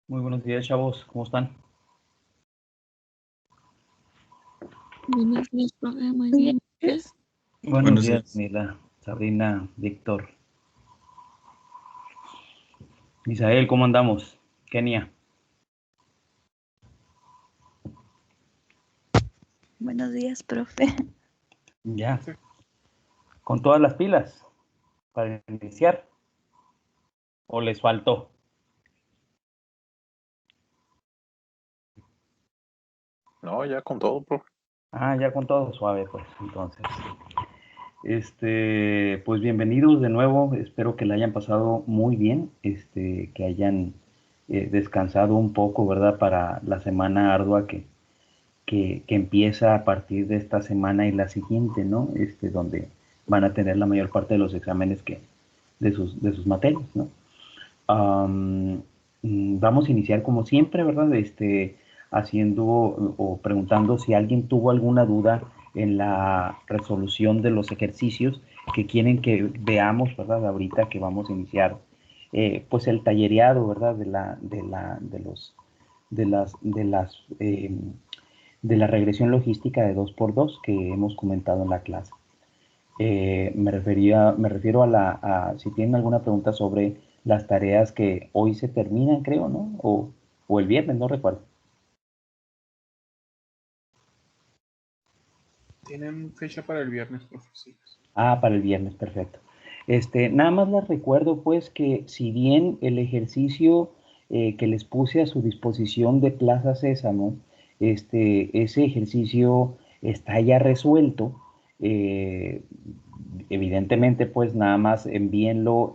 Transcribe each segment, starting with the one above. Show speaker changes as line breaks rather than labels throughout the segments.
Muy buenos días, chavos. ¿Cómo están?
Buenos días, profe. Muy bien. ¿Ustedes?
Buenos
Buenos
días,
días.
Nila, Sabrina, Víctor. Misael, ¿cómo andamos? Kenia.
Buenos días, profe.
Ya. ¿Con todas las pilas para iniciar? ¿O les faltó?
No, ya con todo, profe.
Ya con todo suave, pues, entonces. Pues bienvenidos de nuevo. Espero que la hayan pasado muy bien, que hayan descansado un poco, ¿verdad? Para la semana ardua que empieza a partir de esta semana y la siguiente, ¿no? Donde van a tener la mayor parte de los exámenes de sus materias, ¿no? Vamos a iniciar como siempre, ¿verdad? Haciendo o preguntando si alguien tuvo alguna duda en la resolución de los ejercicios que quieren que veamos, ¿verdad? Ahorita que vamos a iniciar, pues el tallereado, ¿verdad? De la regresión logística de 2x2 que hemos comentado en la clase. Me refiero si tienen alguna pregunta sobre las tareas que hoy se terminan, creo, ¿no? O el viernes, no recuerdo.
Tienen fecha para el viernes, profe, sí.
Para el viernes, perfecto. Nada más les recuerdo, pues, que si bien el ejercicio que les puse a su disposición de Plaza Sésamo, ese ejercicio está ya resuelto, eh, evidentemente, pues, nada más envíenlo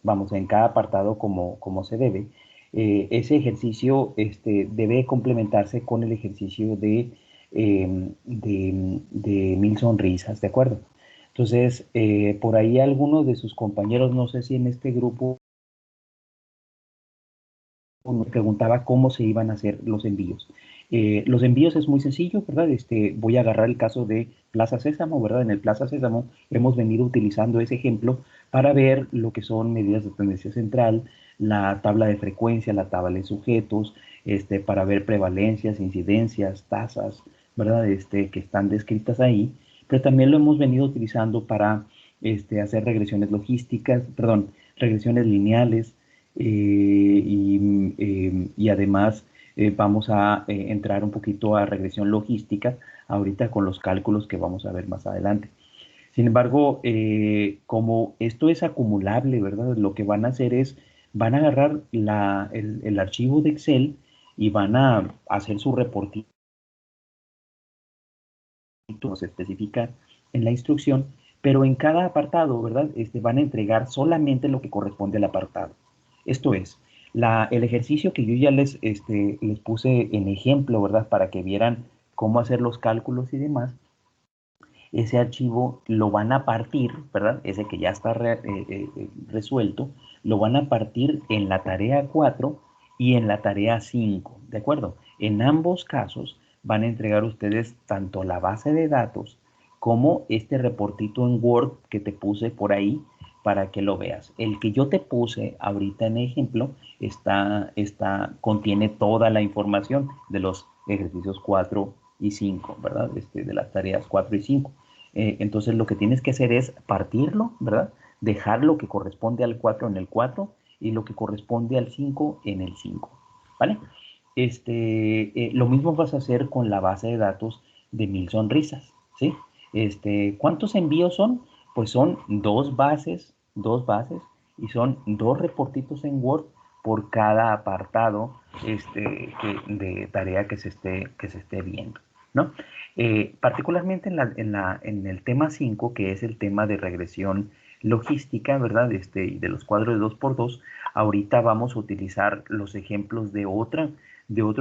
vamos, en cada apartado como se debe. Ese ejercicio debe complementarse con el ejercicio de 1000 sonrisas, ¿de acuerdo? Entonces, por ahí algunos de sus compañeros, no sé si en este grupo, me preguntaba cómo se iban a hacer los envíos. Los envíos es muy sencillo, ¿verdad? Voy a agarrar el caso de Plaza Sésamo, ¿verdad? En el Plaza Sésamo hemos venido utilizando ese ejemplo para ver lo que son medidas de tendencia central, la tabla de frecuencia, la tabla de sujetos, para ver prevalencias, incidencias, tasas, ¿verdad? Que están descritas ahí, pero también lo hemos venido utilizando para hacer regresiones logísticas, perdón, regresiones lineales, y además vamos a entrar un poquito a regresión logística ahorita con los cálculos que vamos a ver más adelante. Sin embargo, como esto es acumulable, ¿verdad? Lo que van a hacer es, van a agarrar el archivo de Excel y van a hacer su reportito, se especifica en la instrucción, pero en cada apartado, ¿verdad? Van a entregar solamente lo que corresponde al apartado. Esto es, el ejercicio que yo ya les puse en ejemplo, ¿verdad? Para que vieran cómo hacer los cálculos y demás, ese archivo lo van a partir, ¿verdad? Ese que ya está resuelto, lo van a partir en la tarea 4 y en la tarea 5, ¿de acuerdo? En ambos casos van a entregar ustedes tanto la base de datos como este reportito en Word que te puse por ahí para que lo veas. El que yo te puse ahorita en ejemplo contiene toda la información de los ejercicios 4 y 5, ¿verdad? De las tareas 4 y 5. Entonces lo que tienes que hacer es partirlo, ¿verdad? Dejar lo que corresponde al 4 en el 4 y lo que corresponde al 5 en el 5, ¿vale? Lo mismo vas a hacer con la base de datos de 1000 sonrisas, ¿sí? ¿Cuántos envíos son? Pues son dos bases, y son dos reportitos en Word por cada apartado de tarea que se esté viendo, ¿no? Particularmente en el tema 5, que es el tema de regresión logística, ¿verdad? De los cuadros de 2x2, ahorita vamos a utilizar los ejemplos de otro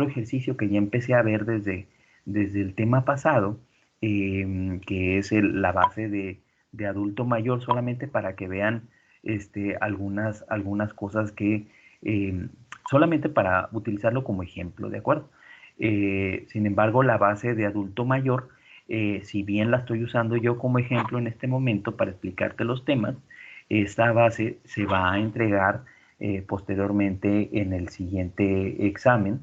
ejercicio que ya empecé a ver desde el tema pasado, que es la base de adulto mayor, solamente para que vean algunas cosas que solamente para utilizarlo como ejemplo, ¿de acuerdo? Sin embargo, la base de adulto mayor, si bien la estoy usando yo como ejemplo en este momento para explicarte los temas, esta base se va a entregar posteriormente en el siguiente examen,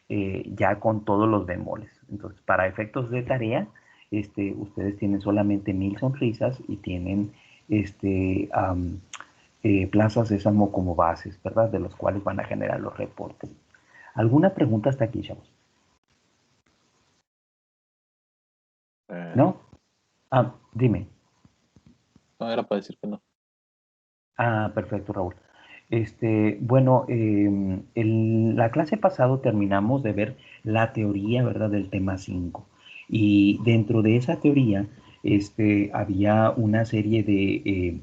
ya con todos los bemoles. Entonces, para efectos de tarea, ustedes tienen solamente 1000 sonrisas y tienen Plaza Sésamo como bases, ¿verdad? De los cuales van a generar los reportes. ¿Alguna pregunta hasta aquí, chavos? ¿No? Dime.
No, era para decir que no.
Perfecto, Raúl. Bueno, la clase pasada terminamos de ver la teoría, ¿verdad?, del tema 5. Y dentro de esa teoría, había una serie de,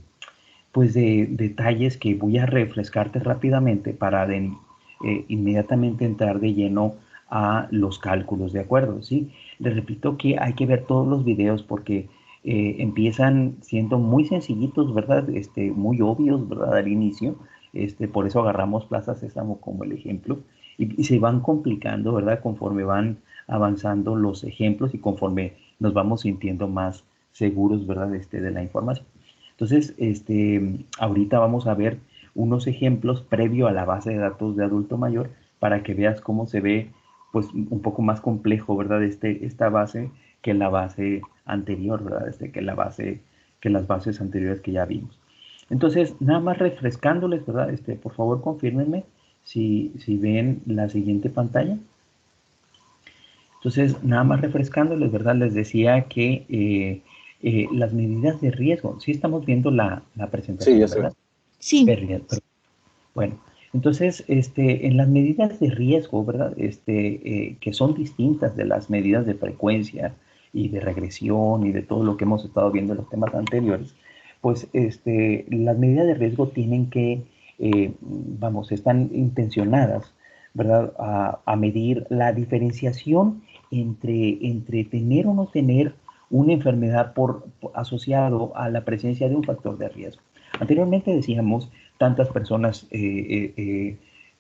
pues de detalles que voy a refrescarte rápidamente para inmediatamente entrar de lleno a los cálculos, ¿de acuerdo? ¿Sí? Les repito que hay que ver todos los videos porque empiezan siendo muy sencillitos, ¿verdad? Muy obvios, ¿verdad? Al inicio. Por eso agarramos Plaza Sésamo como el ejemplo. Y se van complicando, ¿verdad? Conforme van avanzando los ejemplos y conforme nos vamos sintiendo más seguros, ¿verdad? De la información. Entonces, ahorita vamos a ver unos ejemplos previo a la base de datos de adulto mayor para que veas cómo se ve, pues, un poco más complejo, ¿verdad? Esta base que la base anterior, ¿verdad? Que las bases anteriores que ya vimos. Entonces, nada más refrescándoles, ¿verdad? Por favor, confírmenme si ven la siguiente pantalla. Entonces, nada más refrescándoles, ¿verdad? Les decía que las medidas de riesgo, sí estamos viendo la presentación,
Sí, ya sé.
¿verdad?
Sí,
Perfecto. Bueno, entonces, en las medidas de riesgo, ¿verdad? Que son distintas de las medidas de frecuencia y de regresión y de todo lo que hemos estado viendo en los temas anteriores, pues, las medidas de riesgo tienen que, están intencionadas, ¿verdad? A medir la diferenciación entre tener o no tener una enfermedad asociado a la presencia de un factor de riesgo. Anteriormente decíamos tantas personas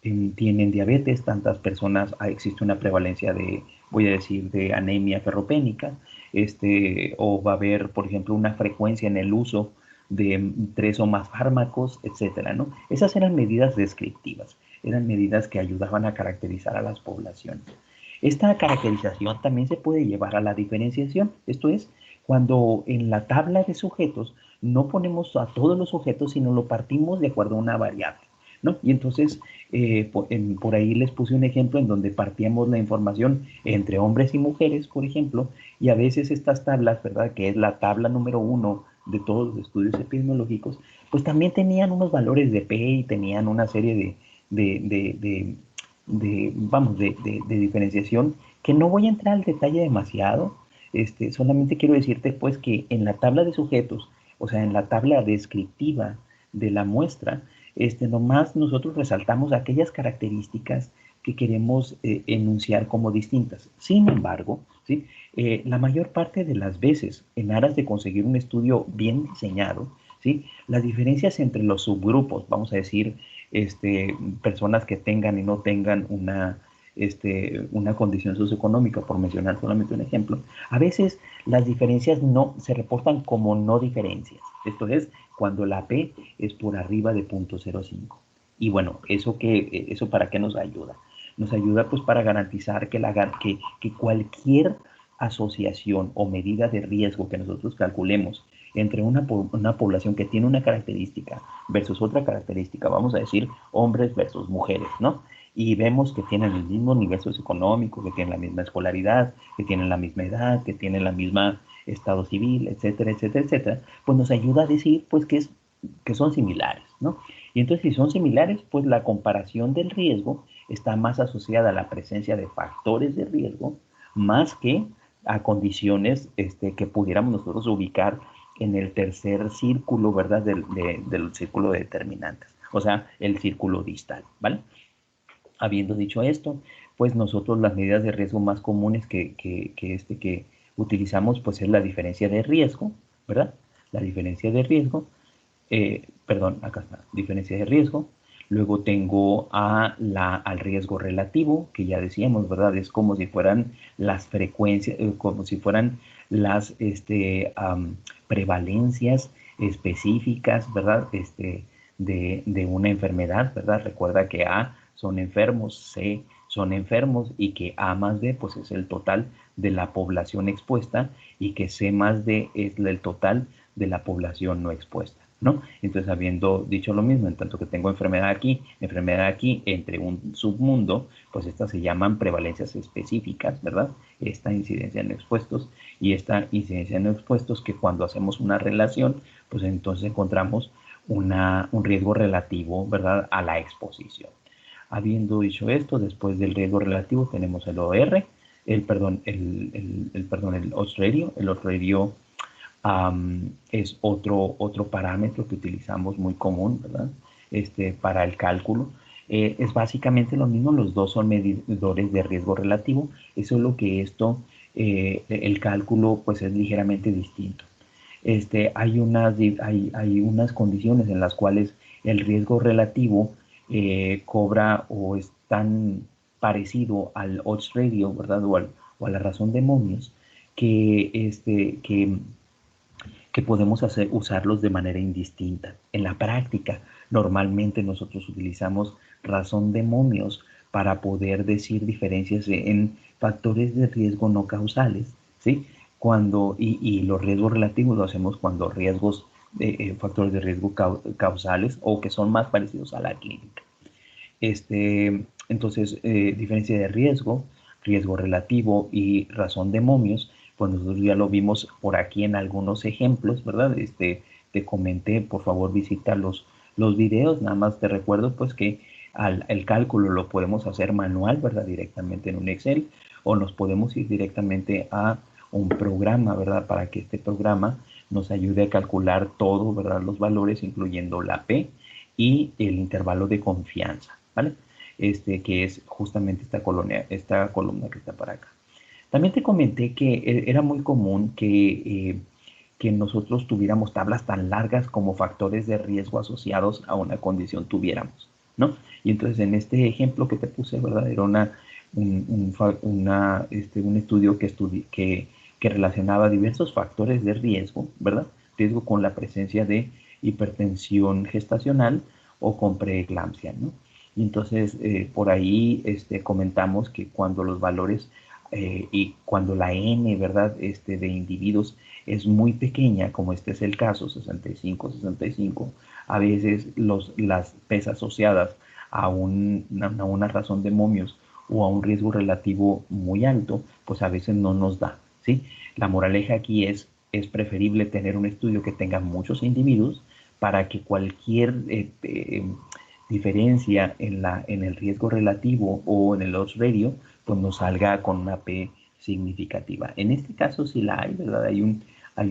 tienen diabetes, tantas personas, existe una prevalencia de, voy a decir, de anemia ferropénica, o va a haber, por ejemplo, una frecuencia en el uso de 3 o más fármacos, etcétera, ¿no? Esas eran medidas descriptivas, eran medidas que ayudaban a caracterizar a las poblaciones. Esta caracterización también se puede llevar a la diferenciación, esto es, cuando en la tabla de sujetos no ponemos a todos los sujetos, sino lo partimos de acuerdo a una variable, ¿no? Y entonces, por ahí les puse un ejemplo en donde partíamos la información entre hombres y mujeres, por ejemplo, y a veces estas tablas, ¿verdad?, que es la tabla número 1 de todos los estudios epidemiológicos, pues también tenían unos valores de P y tenían una serie de diferenciación que no voy a entrar al detalle demasiado. Solamente quiero decirte pues que en la tabla de sujetos, o sea, en la tabla descriptiva de la muestra, nomás nosotros resaltamos aquellas características que queremos enunciar como distintas. Sin embargo, ¿sí? La mayor parte de las veces, en aras de conseguir un estudio bien diseñado, ¿sí?, las diferencias entre los subgrupos, vamos a decir, personas que tengan y no tengan una condición socioeconómica, por mencionar solamente un ejemplo, a veces las diferencias no se reportan como no diferencias. Esto es, cuando la P es por arriba de 0.05. Y bueno, ¿eso para qué nos ayuda? Nos ayuda pues para garantizar que cualquier asociación o medida de riesgo que nosotros calculemos entre una población que tiene una característica versus otra característica, vamos a decir hombres versus mujeres, ¿no? Y vemos que tienen el mismo nivel socioeconómico, que tienen la misma escolaridad, que tienen la misma edad, que tienen la misma estado civil, etcétera, etcétera, etcétera, pues nos ayuda a decir pues que son similares, ¿no? Y entonces si son similares, pues la comparación del riesgo está más asociada a la presencia de factores de riesgo más que a condiciones que pudiéramos nosotros ubicar en el tercer círculo, ¿verdad?, del círculo de determinantes, o sea, el círculo distal, ¿vale? Habiendo dicho esto, pues nosotros las medidas de riesgo más comunes que utilizamos, pues es la diferencia de riesgo, ¿verdad? La diferencia de riesgo, acá está, diferencia de riesgo. Luego tengo al riesgo relativo, que ya decíamos, ¿verdad? Es como si fueran las frecuencias, como si fueran las prevalencias específicas, ¿verdad? de una enfermedad, ¿verdad? Recuerda que A son enfermos, C son enfermos y que A más D pues es el total de la población expuesta y que C más D es el total de la población no expuesta, ¿no? Entonces, habiendo dicho lo mismo, en tanto que tengo enfermedad aquí, entre un submundo, pues estas se llaman prevalencias específicas, ¿verdad? Esta incidencia en expuestos y esta incidencia en expuestos que cuando hacemos una relación, pues entonces encontramos un riesgo relativo, ¿verdad?, a la exposición. Habiendo dicho esto, después del riesgo relativo tenemos el OR, el odds ratio. El odds ratio es otro parámetro que utilizamos muy común, ¿verdad? Para el cálculo. Es básicamente lo mismo, los dos son medidores de riesgo relativo, es solo que el cálculo pues es ligeramente distinto. Hay unas condiciones en las cuales el riesgo relativo cobra o es tan parecido al odds ratio, ¿verdad? O a la razón de momios, que podemos usarlos de manera indistinta. En la práctica, normalmente nosotros utilizamos razón de momios para poder decir diferencias en factores de riesgo no causales, ¿sí? Y los riesgos relativos lo hacemos cuando factores de riesgo causales o que son más parecidos a la clínica. Entonces, diferencia de riesgo relativo y razón de momios, pues nosotros ya lo vimos por aquí en algunos ejemplos, ¿verdad? Te comenté, por favor visita los videos, nada más te recuerdo pues que el cálculo lo podemos hacer manual, ¿verdad? Directamente en un Excel, o nos podemos ir directamente a un programa, ¿verdad? Para que este programa nos ayude a calcular todo, ¿verdad? Los valores, incluyendo la P y el intervalo de confianza, ¿vale? Que es justamente esta columna que está para acá. También te comenté que era muy común que nosotros tuviéramos tablas tan largas como factores de riesgo asociados a una condición tuviéramos, ¿no? Y entonces en este ejemplo que te puse, ¿verdad? Era un estudio que relacionaba diversos factores de riesgo, ¿verdad? Riesgo con la presencia de hipertensión gestacional o con preeclampsia, ¿no? Y entonces por ahí comentamos que cuando los valores y cuando la N, ¿verdad?, de individuos es muy pequeña, como este es el caso, 65, a veces las P's asociadas a una razón de momios o a un riesgo relativo muy alto, pues a veces no nos da, ¿sí? La moraleja aquí es preferible tener un estudio que tenga muchos individuos para que cualquier diferencia en el riesgo relativo o en el odds ratio pues nos salga con una P significativa. En este caso sí la hay, ¿verdad? Hay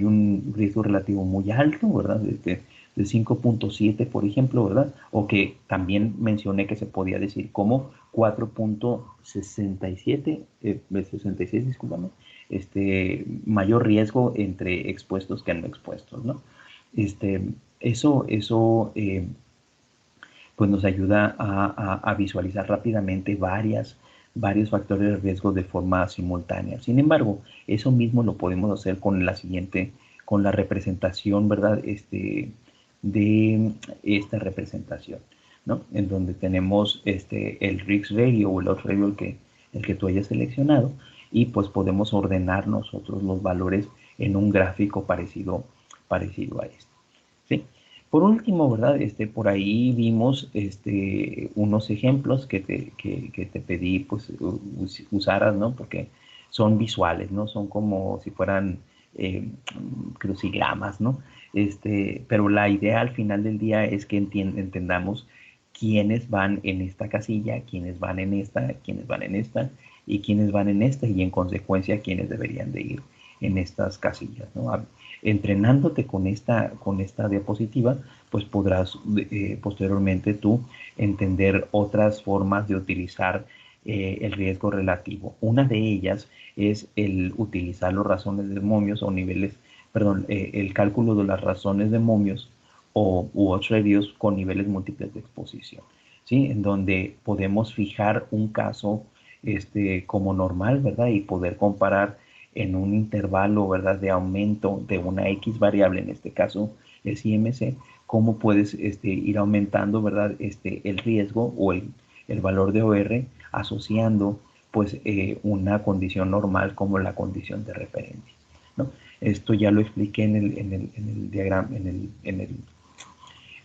un riesgo relativo muy alto, ¿verdad? De 5.7, por ejemplo, ¿verdad? O que también mencioné que se podía decir como 4.67, 66, discúlpame, mayor riesgo entre expuestos que no expuestos, ¿no? Eso pues nos ayuda a visualizar rápidamente varios factores de riesgo de forma simultánea. Sin embargo, eso mismo lo podemos hacer con la representación, ¿verdad? De esta representación, ¿no? En donde tenemos el risk ratio o el odds ratio el que tú hayas seleccionado y pues podemos ordenar nosotros los valores en un gráfico parecido a este, ¿sí? Por último, ¿verdad? Por ahí vimos unos ejemplos que te pedí pues usaras, ¿no? Porque son visuales, ¿no? Son como si fueran crucigramas, ¿no? Pero la idea al final del día es que entendamos quiénes van en esta casilla, quiénes van en esta, quiénes van en esta y quiénes van en esta y en consecuencia quiénes deberían de ir en estas casillas, ¿no? Entrenándote con esta diapositiva, pues podrás posteriormente tú entender otras formas de utilizar el riesgo relativo. Una de ellas es el utilizar las razones de momios o el cálculo de las razones de momios u odds ratios con niveles múltiples de exposición, ¿sí? En donde podemos fijar un caso como normal, ¿verdad? Y poder comparar en un intervalo, ¿verdad?, de aumento de una X variable, en este caso es IMC, cómo puedes ir aumentando, ¿verdad? El riesgo o el valor de OR asociando pues una condición normal como la condición de referencia, ¿no? Esto ya lo expliqué en el diagrama, en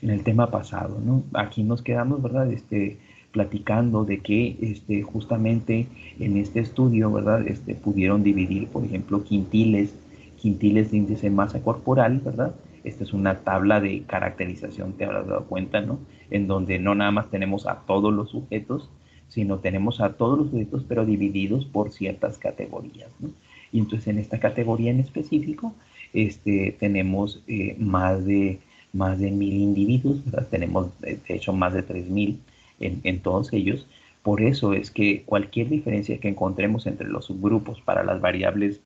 el tema pasado, ¿no? Aquí nos quedamos, ¿verdad? Platicando de que justamente en este estudio, ¿verdad? Pudieron dividir, por ejemplo, quintiles de índice de masa corporal, ¿verdad? Esta es una tabla de caracterización, te habrás dado cuenta, ¿no? En donde no nada más tenemos a todos los sujetos, sino tenemos a todos los sujetos, pero divididos por ciertas categorías, ¿no? Y entonces en esta categoría en específico, tenemos más de 1,000 individuos, ¿verdad? Tenemos de hecho más de 3,000 en todos ellos. Por eso es que cualquier diferencia que encontremos entre los subgrupos para las variables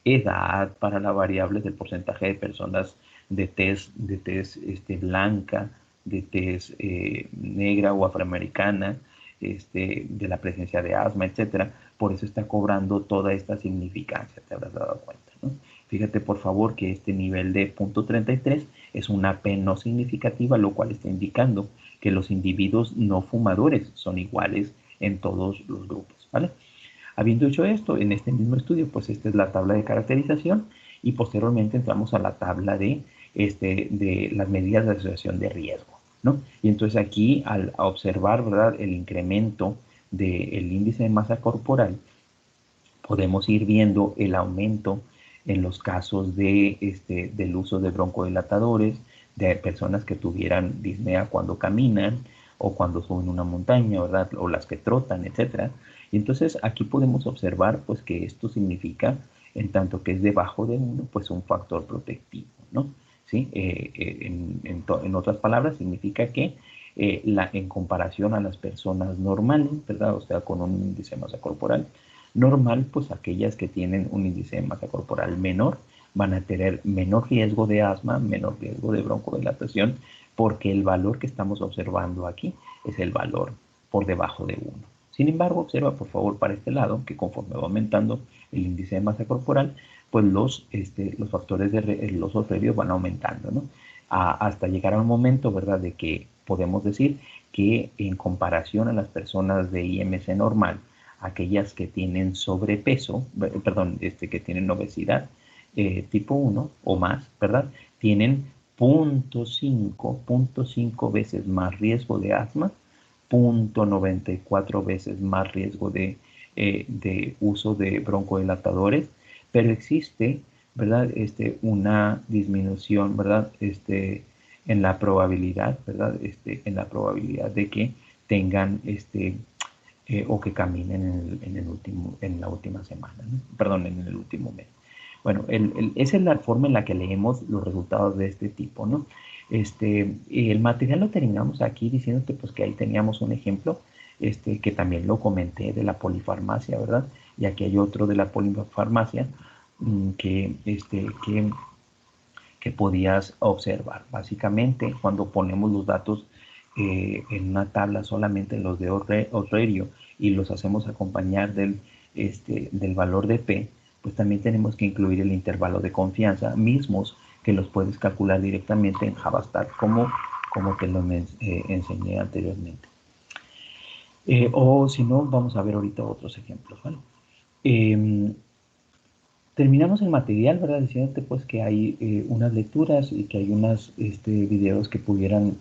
edad, para las variables del porcentaje de personas de tez blanca, de tez negra o afroamericana, de la presencia de asma, etcétera, por eso está cobrando toda esta significancia, te habrás dado cuenta, ¿no? Fíjate por favor que este nivel de 0.33 es una P no significativa, lo cual está indicando que los individuos no fumadores son iguales en todos los grupos, ¿vale? Habiendo hecho esto, en este mismo estudio, pues esta es la tabla de caracterización y posteriormente entramos a la tabla de las medidas de asociación de riesgo, ¿no? Y entonces aquí, al observar, ¿verdad?, el incremento del índice de masa corporal, podemos ir viendo el aumento en los casos del uso de broncodilatadores, de personas que tuvieran disnea cuando caminan o cuando suben una montaña, ¿verdad? O las que trotan, etcétera. Y entonces aquí podemos observar pues que esto significa, en tanto que es debajo de 1, pues un factor protectivo, ¿no? ¿Sí? En otras palabras, significa que en comparación a las personas normales, ¿verdad? O sea, con un índice de masa corporal normal, pues aquellas que tienen un índice de masa corporal menor van a tener menor riesgo de asma, menor riesgo de broncodilatación, porque el valor que estamos observando aquí es el valor por debajo de 1. Sin embargo, observa por favor para este lado que conforme va aumentando el índice de masa corporal, pues los factores de uso previo van aumentando, ¿no? Hasta llegar a un momento, ¿verdad?, de que podemos decir que en comparación a las personas de IMC normal, aquellas que tienen sobrepeso, perdón, que tienen obesidad tipo 1 o más, ¿verdad?, tienen 0.5 veces más riesgo de asma, 0.94 veces más riesgo de uso de broncodilatadores, pero existe, ¿verdad?, una disminución, ¿verdad?, en la probabilidad, ¿verdad?, en la probabilidad de que tengan o que caminen en la última semana, ¿no? Perdón, en el último mes. Bueno, esa es la forma en la que leemos los resultados de este tipo, ¿no? El material lo terminamos aquí diciéndote pues que ahí teníamos un ejemplo, que también lo comenté de la polifarmacia, ¿verdad? Y aquí hay otro de la polifarmacia que podías observar. Básicamente, cuando ponemos los datos en una tabla solamente los de Orrerio y los hacemos acompañar del valor de P, pues también tenemos que incluir el intervalo de confianza mismos que los puedes calcular directamente en Javastat como te lo enseñé anteriormente. O si no, vamos a ver ahorita otros ejemplos, ¿vale? Terminamos el material, ¿verdad?, diciéndote pues que hay unas lecturas y que hay unos videos que pudieran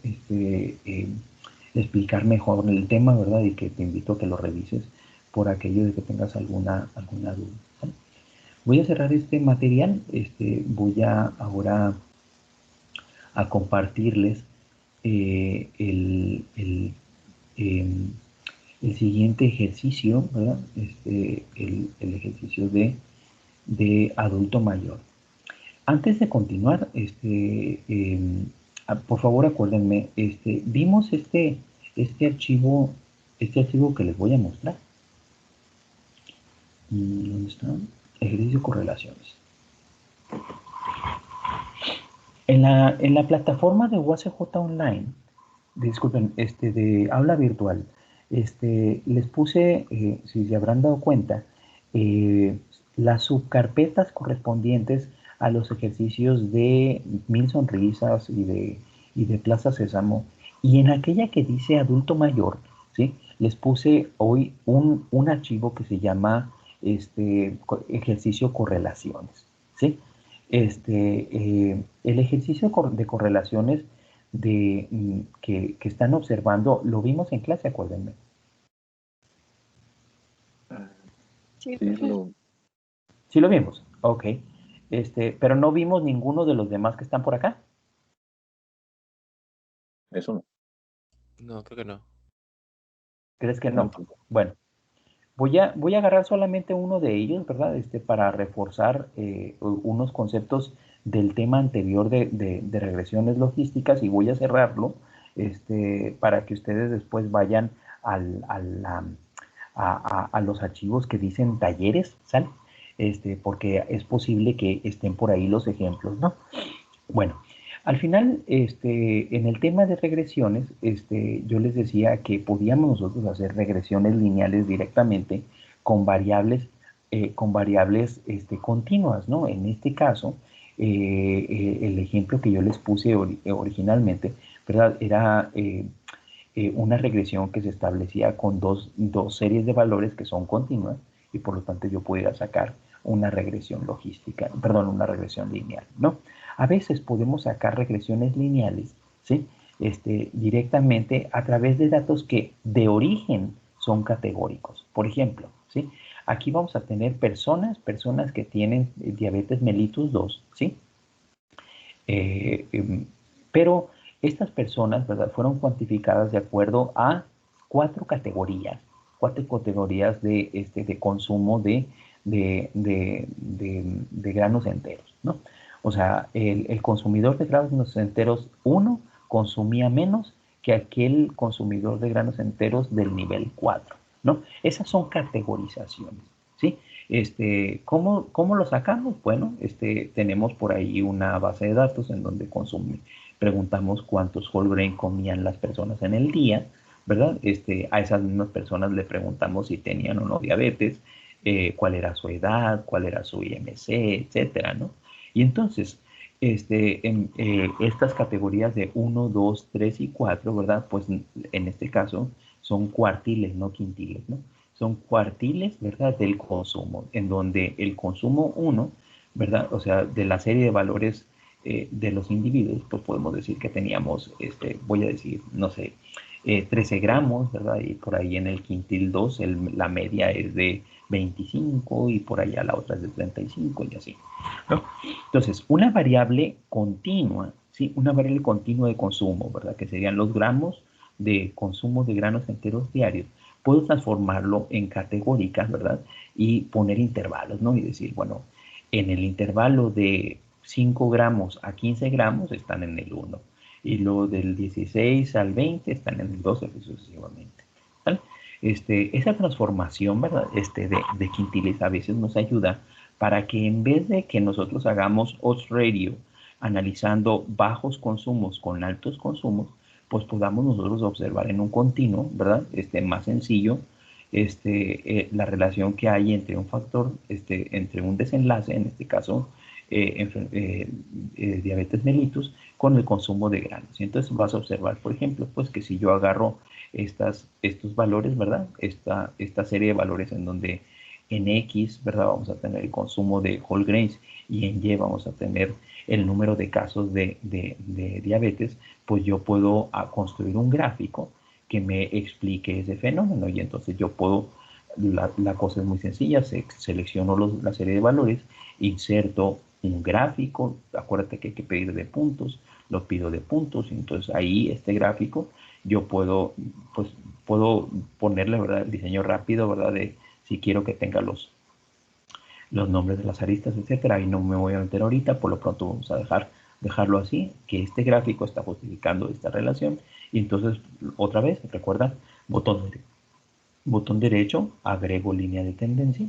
explicar mejor el tema, ¿verdad?, y que te invito a que lo revises por aquello de que tengas alguna duda, ¿vale? Voy a cerrar este material, voy ahora a compartirles el siguiente ejercicio, ¿verdad?, el ejercicio de adulto mayor. Antes de continuar, por favor acuérdenme, vimos este archivo que les voy a mostrar. ¿Dónde está? Ejercicio de correlaciones. En la plataforma de UACJ Online, disculpen, de aula virtual, les puse, si se habrán dado cuenta, las subcarpetas correspondientes a los ejercicios de 1000 sonrisas y y de Plaza Sésamo. Y en aquella que dice adulto mayor, ¿sí? Les puse hoy un archivo que se llama ejercicio correlaciones, ¿sí? El ejercicio de correlaciones que están observando, lo vimos en clase, acuérdenme.
Sí,
Sí,
profe.
Sí lo vimos, ok. Pero no vimos ninguno de los demás que están por acá.
eso no.
No, creo que no.
¿Crees que
No,
no?
tampoco.
Bueno, voy a agarrar solamente uno de ellos, ¿verdad? Para reforzar unos conceptos del tema anterior de regresiones logísticas y voy a cerrarlo para que ustedes después vayan a los archivos que dicen talleres, ¿sale? Porque es posible que estén por ahí los ejemplos, ¿no? Bueno, al final, en el tema de regresiones, yo les decía que podíamos nosotros hacer regresiones lineales directamente con variables continuas, ¿no? En este caso, el ejemplo que yo les puse originalmente, ¿verdad? Era una regresión que se establecía con dos series de valores que son continuas y por lo tanto yo pudiera sacar una regresión logística, perdón, una regresión lineal, ¿no? A veces podemos sacar regresiones lineales, ¿sí? Directamente a través de datos que de origen son categóricos. Por ejemplo, ¿sí? Aquí vamos a tener personas que tienen diabetes mellitus 2, ¿sí? Pero estas personas, ¿verdad? Fueron cuantificadas de acuerdo a cuatro categorías de consumo de granos enteros, ¿no? O sea, el consumidor de granos enteros 1 consumía menos que aquel consumidor de granos enteros del nivel 4, ¿no? Esas son categorizaciones, ¿sí? ¿Cómo lo sacamos? Bueno, tenemos por ahí una base de datos en donde preguntamos cuántos whole grain comían las personas en el día, ¿verdad? A esas mismas personas le preguntamos si tenían o no diabetes, cuál era su edad, cuál era su IMC, etcétera, ¿no? Y entonces, estas categorías de 1, 2, 3 y 4, ¿verdad? Pues en este caso son cuartiles, no quintiles, ¿no? Son cuartiles, ¿verdad? Del consumo, en donde el consumo 1, ¿verdad? O sea, de la serie de valores de los individuos, pues podemos decir que teníamos, voy a decir, no sé, 13 gramos, ¿verdad? Y por ahí en el quintil 2 la media es de 25 y por allá la otra es de 35 y así, ¿no? Entonces, una variable continua, ¿sí? Una variable continua de consumo, ¿verdad? Que serían los gramos de consumo de granos enteros diarios. Puedo transformarlo en categóricas, ¿verdad? Y poner intervalos, ¿no? Y decir, bueno, en el intervalo de 5 gramos a 15 gramos están en el 1 y lo del 16 al 20 están en el 12 sucesivamente, ¿vale? Esa transformación, ¿verdad? De quintiles a veces nos ayuda para que en vez de que nosotros hagamos odds ratio analizando bajos consumos con altos consumos, pues podamos nosotros observar en un continuo, ¿verdad? Más sencillo, la relación que hay entre un factor, entre un desenlace, en este caso, diabetes mellitus, con el consumo de granos. Y entonces vas a observar, por ejemplo, pues que si yo agarro estos valores, ¿verdad? Esta serie de valores en donde en X, ¿verdad? Vamos a tener el consumo de whole grains y en Y vamos a tener el número de casos de diabetes, pues yo puedo construir un gráfico que me explique ese fenómeno y entonces yo puedo, la cosa es muy sencilla, selecciono la serie de valores, inserto un gráfico, acuérdate que hay que pedir de puntos, lo pido de puntos, y entonces ahí este gráfico yo puedo ponerle, ¿verdad? El diseño rápido, ¿verdad? De si quiero que tenga los nombres de las aristas, etcétera. Ahí no me voy a meter ahorita, por lo pronto vamos a dejarlo así, que este gráfico está justificando esta relación. Y entonces, otra vez, recuerda, botón derecho, agrego línea de tendencia.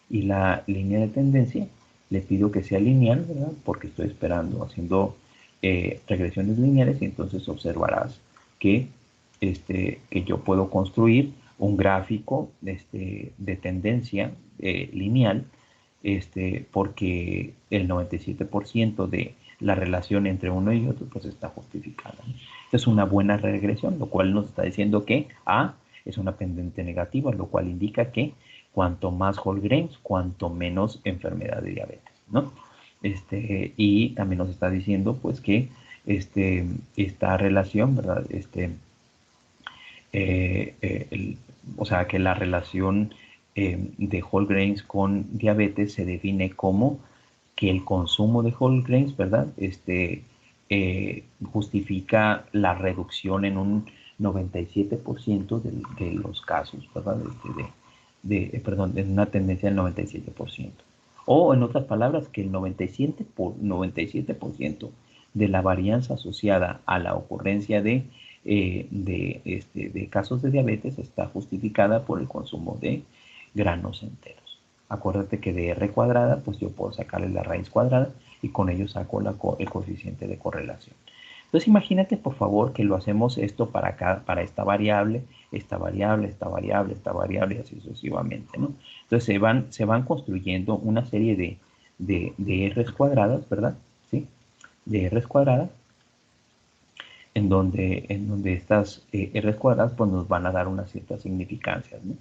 Y la línea de tendencia le pido que sea lineal, ¿verdad? Porque estoy haciendo regresiones lineales y entonces observarás que, que yo puedo construir un gráfico de tendencia lineal porque el 97% de la relación entre uno y otro pues está justificada, ¿no? Es una buena regresión, lo cual nos está diciendo que A es una pendiente negativa, lo cual indica que cuanto más whole grains, cuanto menos enfermedad de diabetes, ¿no? Y también nos está diciendo pues que esta relación, ¿verdad? O sea, que la relación de whole grains con diabetes se define como que el consumo de whole grains, ¿verdad? Justifica la reducción en un 97% de los casos, ¿verdad? Perdón, en una tendencia del 97%. O en otras palabras, que el 97% de la varianza asociada a la ocurrencia de casos de diabetes está justificada por el consumo de granos enteros. Acuérdate que de R cuadrada, pues yo puedo sacarle la raíz cuadrada y con ello saco el coeficiente de correlación. Entonces imagínate por favor que lo hacemos esto para esta variable, esta variable, esta variable, esta variable y así sucesivamente, ¿no? Entonces se van construyendo una serie de R's cuadradas, ¿verdad? ¿Sí? De R's cuadradas, en donde estas R's cuadradas pues nos van a dar unas ciertas significancias, ¿no?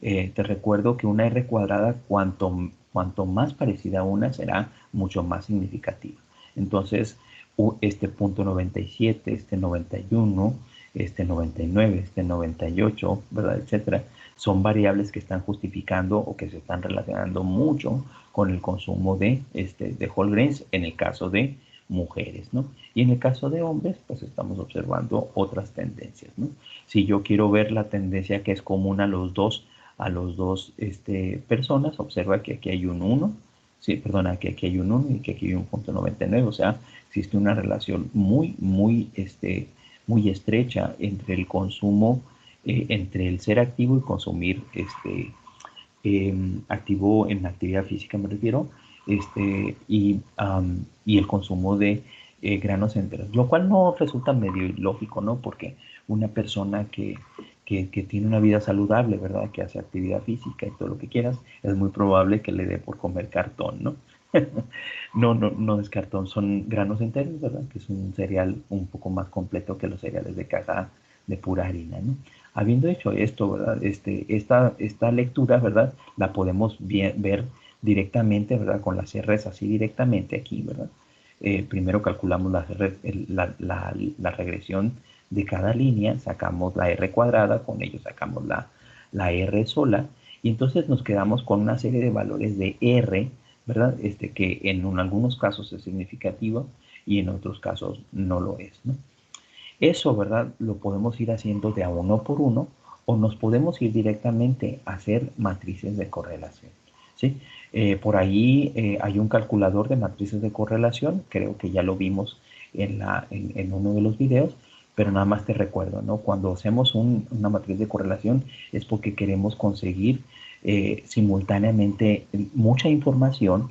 Te recuerdo que una R cuadrada, cuanto más parecida a una, será mucho más significativa. Entonces, este punto 97, este 91, este 99, este 98, ¿verdad? Etcétera, son variables que están justificando o que se están relacionando mucho con el consumo de whole grains en el caso de mujeres, ¿no? Y en el caso de hombres, pues estamos observando otras tendencias, ¿no? Si yo quiero ver la tendencia que es común a los dos personas, observa que aquí hay un 1, sí, perdona, que aquí hay un 1 y que aquí hay un punto 99, o sea, existe una relación muy estrecha entre el consumo, entre el ser activo y consumir activo en actividad física me refiero, y el consumo de granos enteros, lo cual no resulta medio ilógico, ¿no? Porque una persona que tiene una vida saludable, ¿verdad? Que hace actividad física y todo lo que quieras, es muy probable que le dé por comer cartón, ¿no? No es cartón, son granos enteros, ¿verdad? Que es un cereal un poco más completo que los cereales de caja de pura harina, ¿no? Habiendo hecho esto, ¿verdad? Esta lectura, ¿verdad? La podemos ver directamente, ¿verdad? Con las R's así directamente aquí, ¿verdad? Primero calculamos la regresión de cada línea, sacamos la R cuadrada, con ello sacamos la R sola, y entonces nos quedamos con una serie de valores de R, ¿verdad? Que en algunos casos es significativo y en otros casos no lo es, ¿no? Eso, ¿verdad? Lo podemos ir haciendo de a uno por uno o nos podemos ir directamente a hacer matrices de correlación, ¿sí? Por ahí hay un calculador de matrices de correlación, creo que ya lo vimos en uno de los videos, pero nada más te recuerdo, ¿no? Cuando hacemos una matriz de correlación es porque queremos conseguir simultáneamente mucha información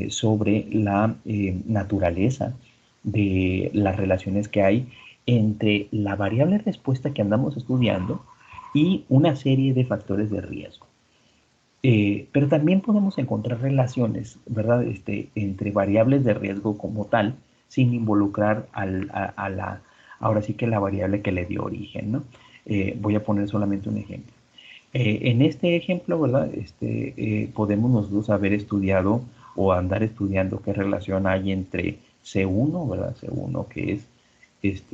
sobre la naturaleza de las relaciones que hay entre la variable respuesta que andamos estudiando y una serie de factores de riesgo. Pero también podemos encontrar relaciones, ¿verdad? Entre variables de riesgo como tal, sin involucrar ahora sí que la variable que le dio origen, ¿no? Voy a poner solamente un ejemplo. En este ejemplo, ¿verdad? Podemos nosotros haber estudiado o andar estudiando qué relación hay entre C1, ¿verdad? C1 que es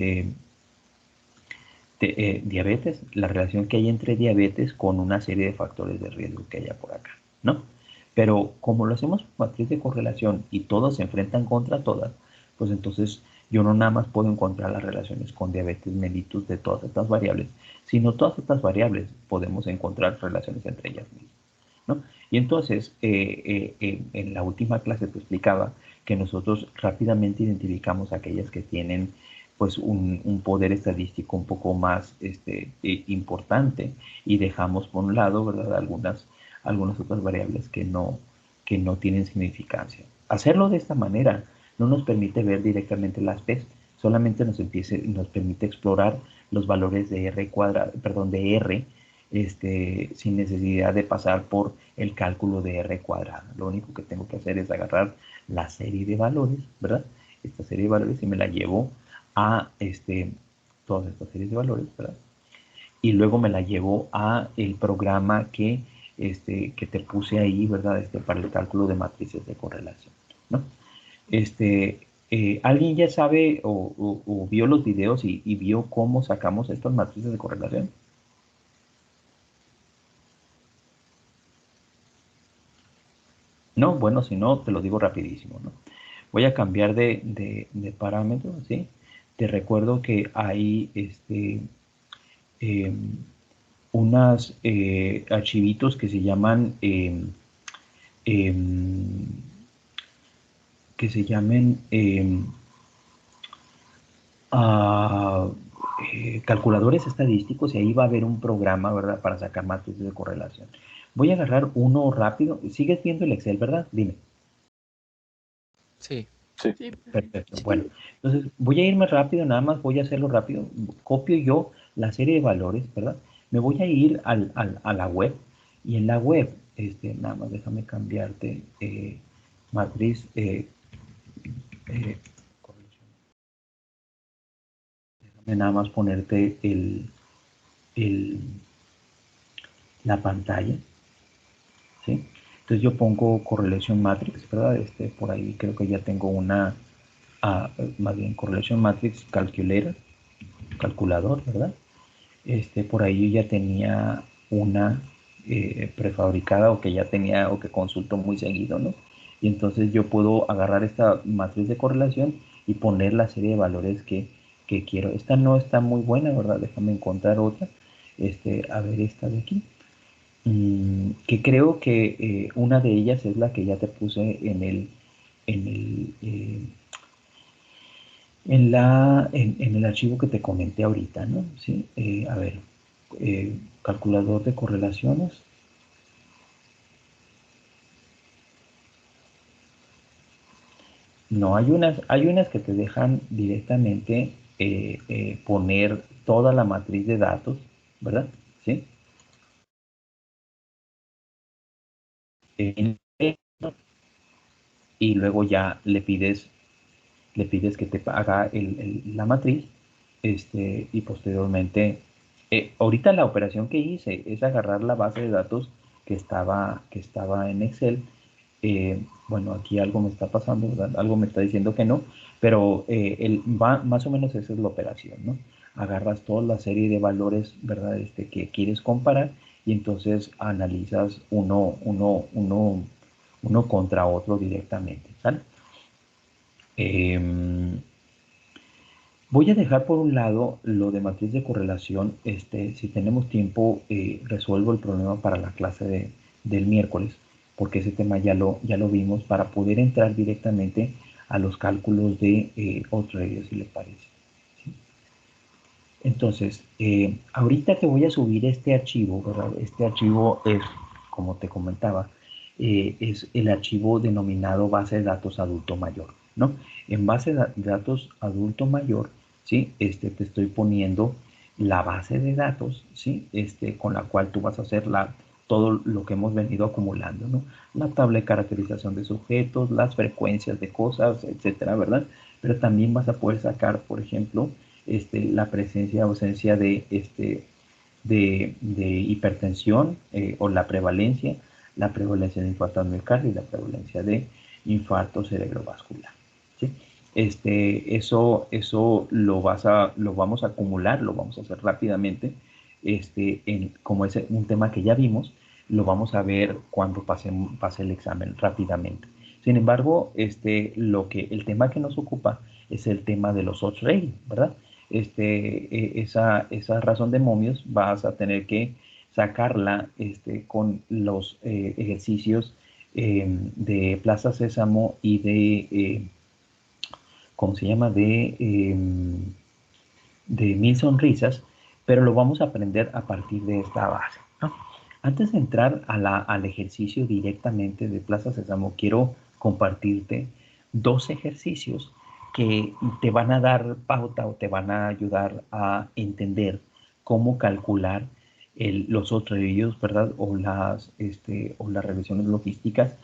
diabetes, la relación que hay entre diabetes con una serie de factores de riesgo que haya por acá, ¿no? Pero como lo hacemos por matriz de correlación y todas se enfrentan contra todas, pues entonces yo no nada más puedo encontrar las relaciones con diabetes mellitus de todas estas variables, sino todas estas variables podemos encontrar relaciones entre ellas mismas, ¿no? Y entonces, en la última clase te explicaba que nosotros rápidamente identificamos aquellas que tienen pues un poder estadístico un poco más importante y dejamos por un lado, ¿verdad? Algunas otras variables que no tienen significancia. Hacerlo de esta manera no nos permite ver directamente las P's, solamente nos permite explorar los valores de R cuadrado, perdón, de R, sin necesidad de pasar por el cálculo de R cuadrada. Lo único que tengo que hacer es agarrar la serie de valores, ¿verdad? esta serie de valores y me la llevo a todas estas series de valores, ¿verdad? Y luego me la llevo a el programa que te puse ahí, ¿verdad? Para el cálculo de matrices de correlación, ¿no? ¿Alguien ya sabe o vio los videos y vio cómo sacamos estas matrices de correlación? No, bueno, si no, te lo digo rapidísimo, ¿no? Voy a cambiar de parámetro, ¿sí? Te recuerdo que hay unos archivitos que se llaman calculadores estadísticos, y ahí va a haber un programa, ¿verdad?, para sacar matrices de correlación. Voy a agarrar uno rápido. ¿Sigues viendo el Excel, verdad? Dime.
Sí.
Sí.
Sí,
Perfecto. Bueno, entonces voy a irme rápido, nada más voy a hacerlo rápido. Copio yo la serie de valores, ¿verdad? Me voy a ir a la web, y en la web, nada más déjame cambiarte matriz, correlación. Déjame nada más ponerte la pantalla, ¿sí? Entonces yo pongo correlation matrix, ¿verdad? Por ahí creo que ya tengo una, más bien correlation matrix calculador, ¿verdad? Por ahí yo ya tenía una prefabricada, o que ya tenía, o que consulto muy seguido, ¿no? Y entonces yo puedo agarrar esta matriz de correlación y poner la serie de valores que quiero. Esta no está muy buena, ¿verdad? Déjame encontrar otra. A ver, esta de aquí. Que creo que una de ellas es la que ya te puse en el archivo que te comenté ahorita, ¿no? ¿Sí? A ver, calculador de correlaciones. No, hay unas que te dejan directamente poner toda la matriz de datos, ¿verdad? ¿Sí? Y luego ya le pides que te haga la matriz, y posteriormente, ahorita la operación que hice es agarrar la base de datos que estaba en Excel. Bueno, aquí algo me está pasando, ¿verdad? Algo me está diciendo que no, pero más o menos esa es la operación, ¿no? Agarras toda la serie de valores, ¿verdad? Que quieres comparar, y entonces analizas uno contra otro directamente, ¿sale? Voy a dejar por un lado lo de matriz de correlación. Si tenemos tiempo, resuelvo el problema para la clase del miércoles, porque ese tema ya lo vimos, para poder entrar directamente a los cálculos de Outrager, si les parece. ¿Sí? Entonces, ahorita te voy a subir este archivo, ¿verdad? Este archivo es, como te comentaba, es el archivo denominado base de datos adulto mayor, ¿no? En base de datos adulto mayor, ¿sí? Te estoy poniendo la base de datos, ¿sí? Con la cual tú vas a hacer todo lo que hemos venido acumulando, ¿no? La tabla de caracterización de sujetos, las frecuencias de cosas, etcétera, ¿verdad? Pero también vas a poder sacar, por ejemplo, la presencia o ausencia de hipertensión, o la prevalencia de infarto al miocardio y la prevalencia de infarto cerebrovascular, ¿sí? Eso lo vamos a acumular, lo vamos a hacer rápidamente. Como es un tema que ya vimos, lo vamos a ver cuando pase el examen rápidamente. Sin embargo, el tema que nos ocupa es el tema de los odds ratio, ¿verdad? Esa razón de momios vas a tener que sacarla con los ejercicios de Plaza Sésamo y ¿cómo se llama? De Mil Sonrisas, pero lo vamos a aprender a partir de esta base, ¿no? Antes de entrar al ejercicio directamente de Plaza Sésamo, quiero compartirte dos ejercicios que te van a dar pauta o te van a ayudar a entender cómo calcular los otros, ¿verdad? O las revisiones logísticas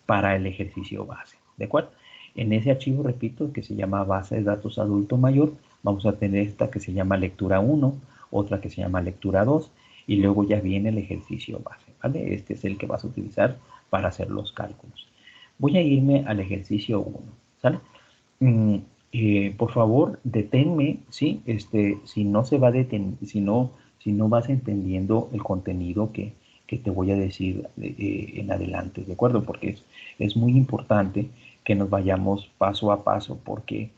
para el ejercicio base, ¿de acuerdo? En ese archivo, repito, que se llama base de datos adulto mayor, vamos a tener esta que se llama lectura 1, otra que se llama lectura 2, y luego ya viene el ejercicio base, ¿vale? Este es el que vas a utilizar para hacer los cálculos. Voy a irme al ejercicio 1, ¿sale? Por favor, deténme, ¿sí? Si no se va si no vas entendiendo el contenido que te voy a decir en adelante, ¿de acuerdo? Porque es muy importante que nos vayamos paso a paso, porque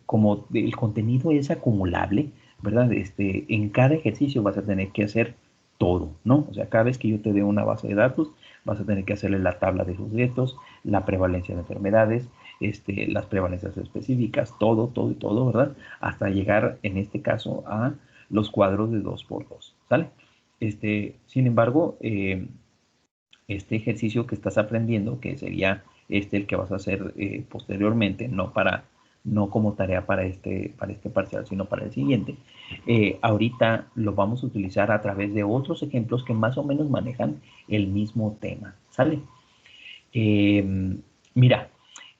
como el contenido es acumulable, ¿verdad? En cada ejercicio vas a tener que hacer todo, ¿no? O sea, cada vez que yo te dé una base de datos, vas a tener que hacerle la tabla de sujetos, la prevalencia de enfermedades, las prevalencias específicas, todo, todo y todo, ¿verdad? Hasta llegar, en este caso, a los cuadros de 2x2, ¿sale? Sin embargo, este ejercicio que estás aprendiendo, que sería el que vas a hacer posteriormente, no como tarea para este parcial, sino para el siguiente. Ahorita lo vamos a utilizar a través de otros ejemplos que más o menos manejan el mismo tema, ¿sale? Mira,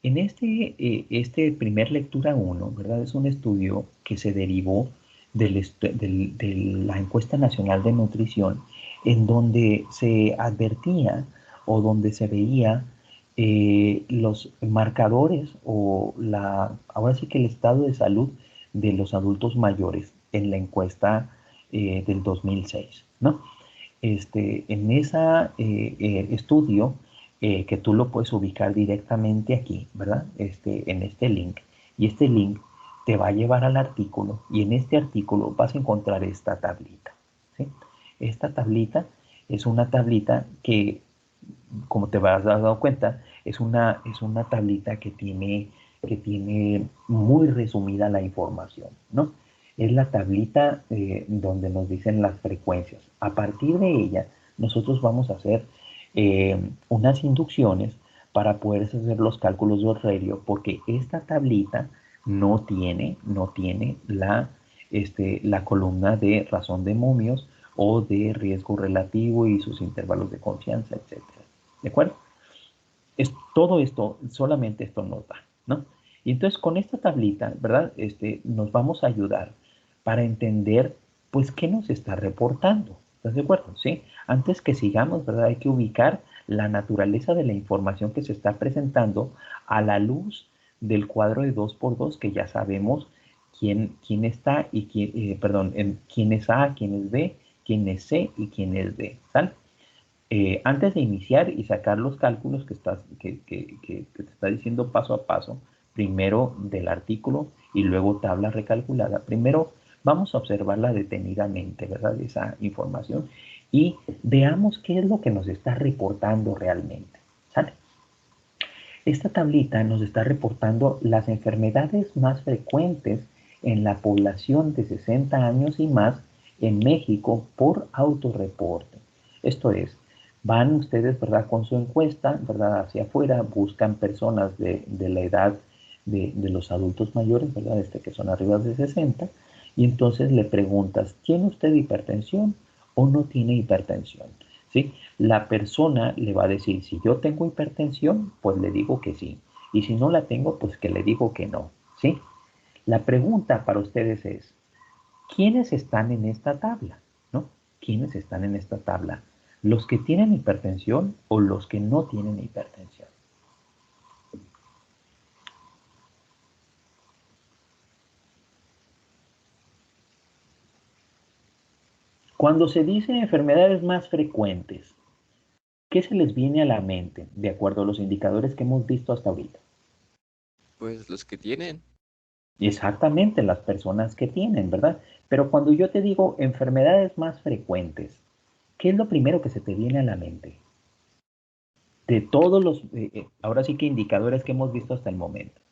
en este primer lectura 1, ¿verdad? Es un estudio que se derivó de la encuesta nacional de nutrición, en donde se advertía o donde se veía los marcadores o ahora sí que el estado de salud de los adultos mayores en la encuesta del 2006, ¿no? En ese estudio, que tú lo puedes ubicar directamente aquí, ¿verdad? En este link. Y este link te va a llevar al artículo, y en este artículo vas a encontrar esta tablita, ¿sí? Esta tablita es una tablita que, como te habrás dado cuenta, es una tablita que tiene muy resumida la información, ¿no? Es la tablita donde nos dicen las frecuencias. A partir de ella, nosotros vamos a hacer unas inducciones para poder hacer los cálculos de Orrerio, porque esta tablita no tiene la columna de razón de momios o de riesgo relativo y sus intervalos de confianza, etc. ¿De acuerdo? Todo esto, solamente esto nos da, ¿no? Y entonces con esta tablita, ¿verdad? Nos vamos a ayudar para entender, pues, qué nos está reportando. ¿Estás de acuerdo? ¿Sí? Antes que sigamos, ¿verdad? Hay que ubicar la naturaleza de la información que se está presentando a la luz del cuadro de 2x2, que ya sabemos quién está y quién es A, quién es B, quién es C y quién es D, ¿sale? Antes de iniciar y sacar los cálculos que te está diciendo paso a paso, primero del artículo y luego tabla recalculada, primero vamos a observarla detenidamente, ¿verdad? Esa información, y veamos qué es lo que nos está reportando realmente, ¿sale? Esta tablita nos está reportando las enfermedades más frecuentes en la población de 60 años y más en México por autorreporte. Esto es, van ustedes, ¿verdad?, con su encuesta, ¿verdad?, hacia afuera, buscan personas de la edad de los adultos mayores, ¿verdad?, que son arriba de 60, y entonces le preguntas, ¿tiene usted hipertensión o no tiene hipertensión? ¿Sí? La persona le va a decir, si yo tengo hipertensión, pues le digo que sí. Y si no la tengo, pues que le digo que no. ¿Sí? La pregunta para ustedes es, ¿quiénes están en esta tabla? ¿No? ¿Quiénes están en esta tabla? ¿Los que tienen hipertensión o los que no tienen hipertensión? Cuando se dice enfermedades más frecuentes, ¿qué se les viene a la mente de acuerdo a los indicadores que hemos visto hasta ahorita?
Pues los que tienen.
Exactamente, las personas que tienen, ¿verdad? Pero cuando yo te digo enfermedades más frecuentes, ¿qué es lo primero que se te viene a la mente? De todos los, ahora sí que indicadores que hemos visto hasta el momento.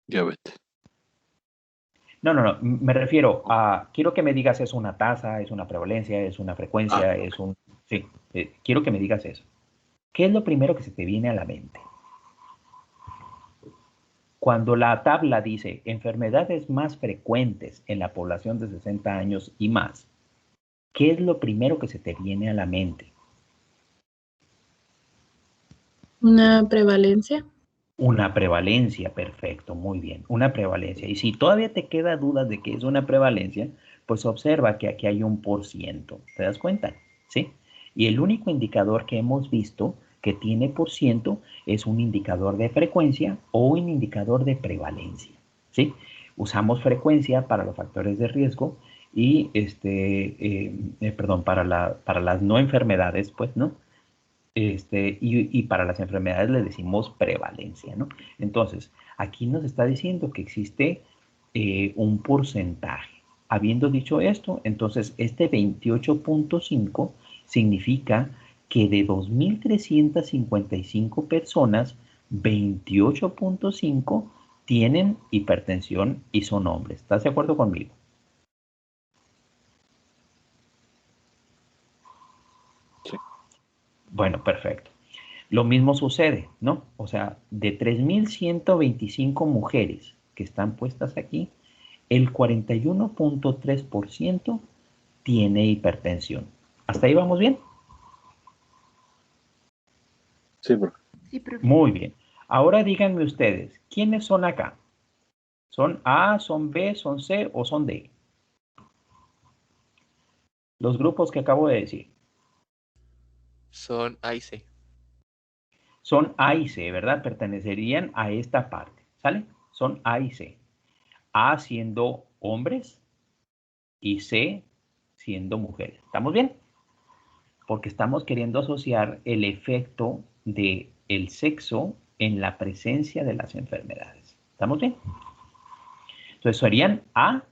Diabetes.
No, me refiero a, quiero que me digas, es una tasa, es una prevalencia, es una frecuencia, es un... Sí, quiero que me digas eso. ¿Qué es lo primero que se te viene a la mente? Cuando la tabla dice enfermedades más frecuentes en la población de 60 años y más, ¿qué es lo primero que se te viene a la mente?
Una prevalencia.
Una prevalencia, perfecto, muy bien, una prevalencia. Y si todavía te queda duda de que es una prevalencia, pues observa que aquí hay un por ciento, ¿te das cuenta? ¿Sí? Y el único indicador que hemos visto que tiene por ciento es un indicador de frecuencia o un indicador de prevalencia, ¿sí? Usamos frecuencia para los factores de riesgo y, perdón, para las no enfermedades, pues, ¿no? Y para las enfermedades le decimos prevalencia, ¿no? Entonces, aquí nos está diciendo que existe un porcentaje. Habiendo dicho esto, entonces este 28.5 significa que de 2.355 personas, 28.5 tienen hipertensión y son hombres. ¿Estás de acuerdo conmigo?
Sí.
Bueno, perfecto. Lo mismo sucede, ¿no? O sea, de 3.125 mujeres que están puestas aquí, el 41.3% tiene hipertensión. ¿Hasta ahí vamos bien?
Sí, profe.
Sí, profe.
Muy bien. Ahora díganme ustedes, ¿quiénes son acá? ¿Son A, son B, son C o son D? Los grupos que acabo de decir.
Son A y C.
Son A y C, ¿verdad? Pertenecerían a esta parte, ¿sale? Son A y C. A siendo hombres y C siendo mujeres. ¿Estamos bien? Porque estamos queriendo asociar el efecto del sexo en la presencia de las enfermedades. ¿Estamos bien? Entonces serían A,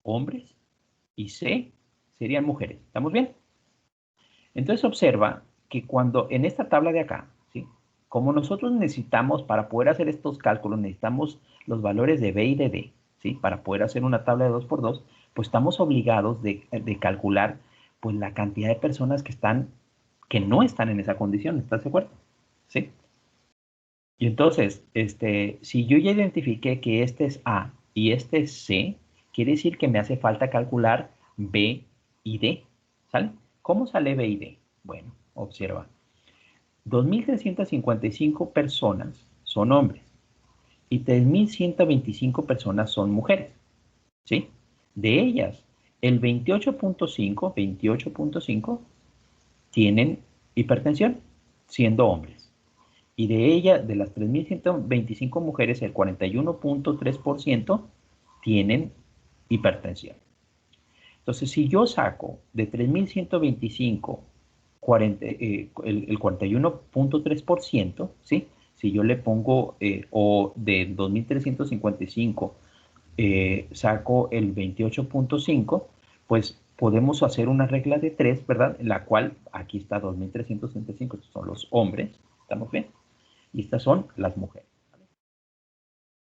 hombres, y C serían mujeres. ¿Estamos bien? Entonces observa que cuando en esta tabla de acá, ¿sí? Como nosotros necesitamos, para poder hacer estos cálculos, necesitamos los valores de B y de D, ¿sí? Para poder hacer una tabla de 2 por 2, pues estamos obligados de calcular pues la cantidad de personas que no están en esa condición. ¿Estás de acuerdo? ¿Sí? Y entonces, si yo ya identifiqué que este es A y este es C, quiere decir que me hace falta calcular B y D. ¿Sale? ¿Cómo sale B y D? Bueno, observa. 2.355 personas son hombres y 3.125 personas son mujeres. ¿Sí? De ellas, el 28.5 tienen hipertensión, siendo hombres. Y de ella, de las 3.125 mujeres, el 41.3% tienen hipertensión. Entonces, si yo saco de 3.125 el 41.3%, ¿sí? Si yo le pongo, o de 2.355 saco el 28.5, pues podemos hacer una regla de 3, ¿verdad? En la cual aquí está 2.365, estos son los hombres, ¿estamos bien? Y estas son las mujeres. ¿Vale?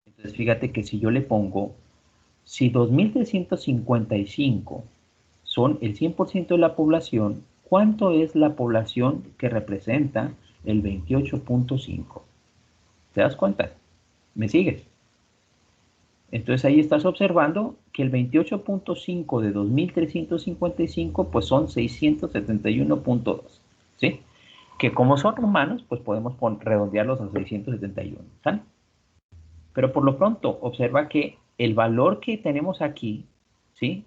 Entonces, fíjate que si yo le pongo, si 2.355 son el 100% de la población, ¿cuánto es la población que representa el 28.5? ¿Te das cuenta? ¿Me sigues? Entonces ahí estás observando que el 28.5 de 2.355 pues son 671.2, ¿sí? Que como son humanos, pues podemos redondearlos a 671, ¿sale? Pero por lo pronto, observa que el valor que tenemos aquí, ¿sí?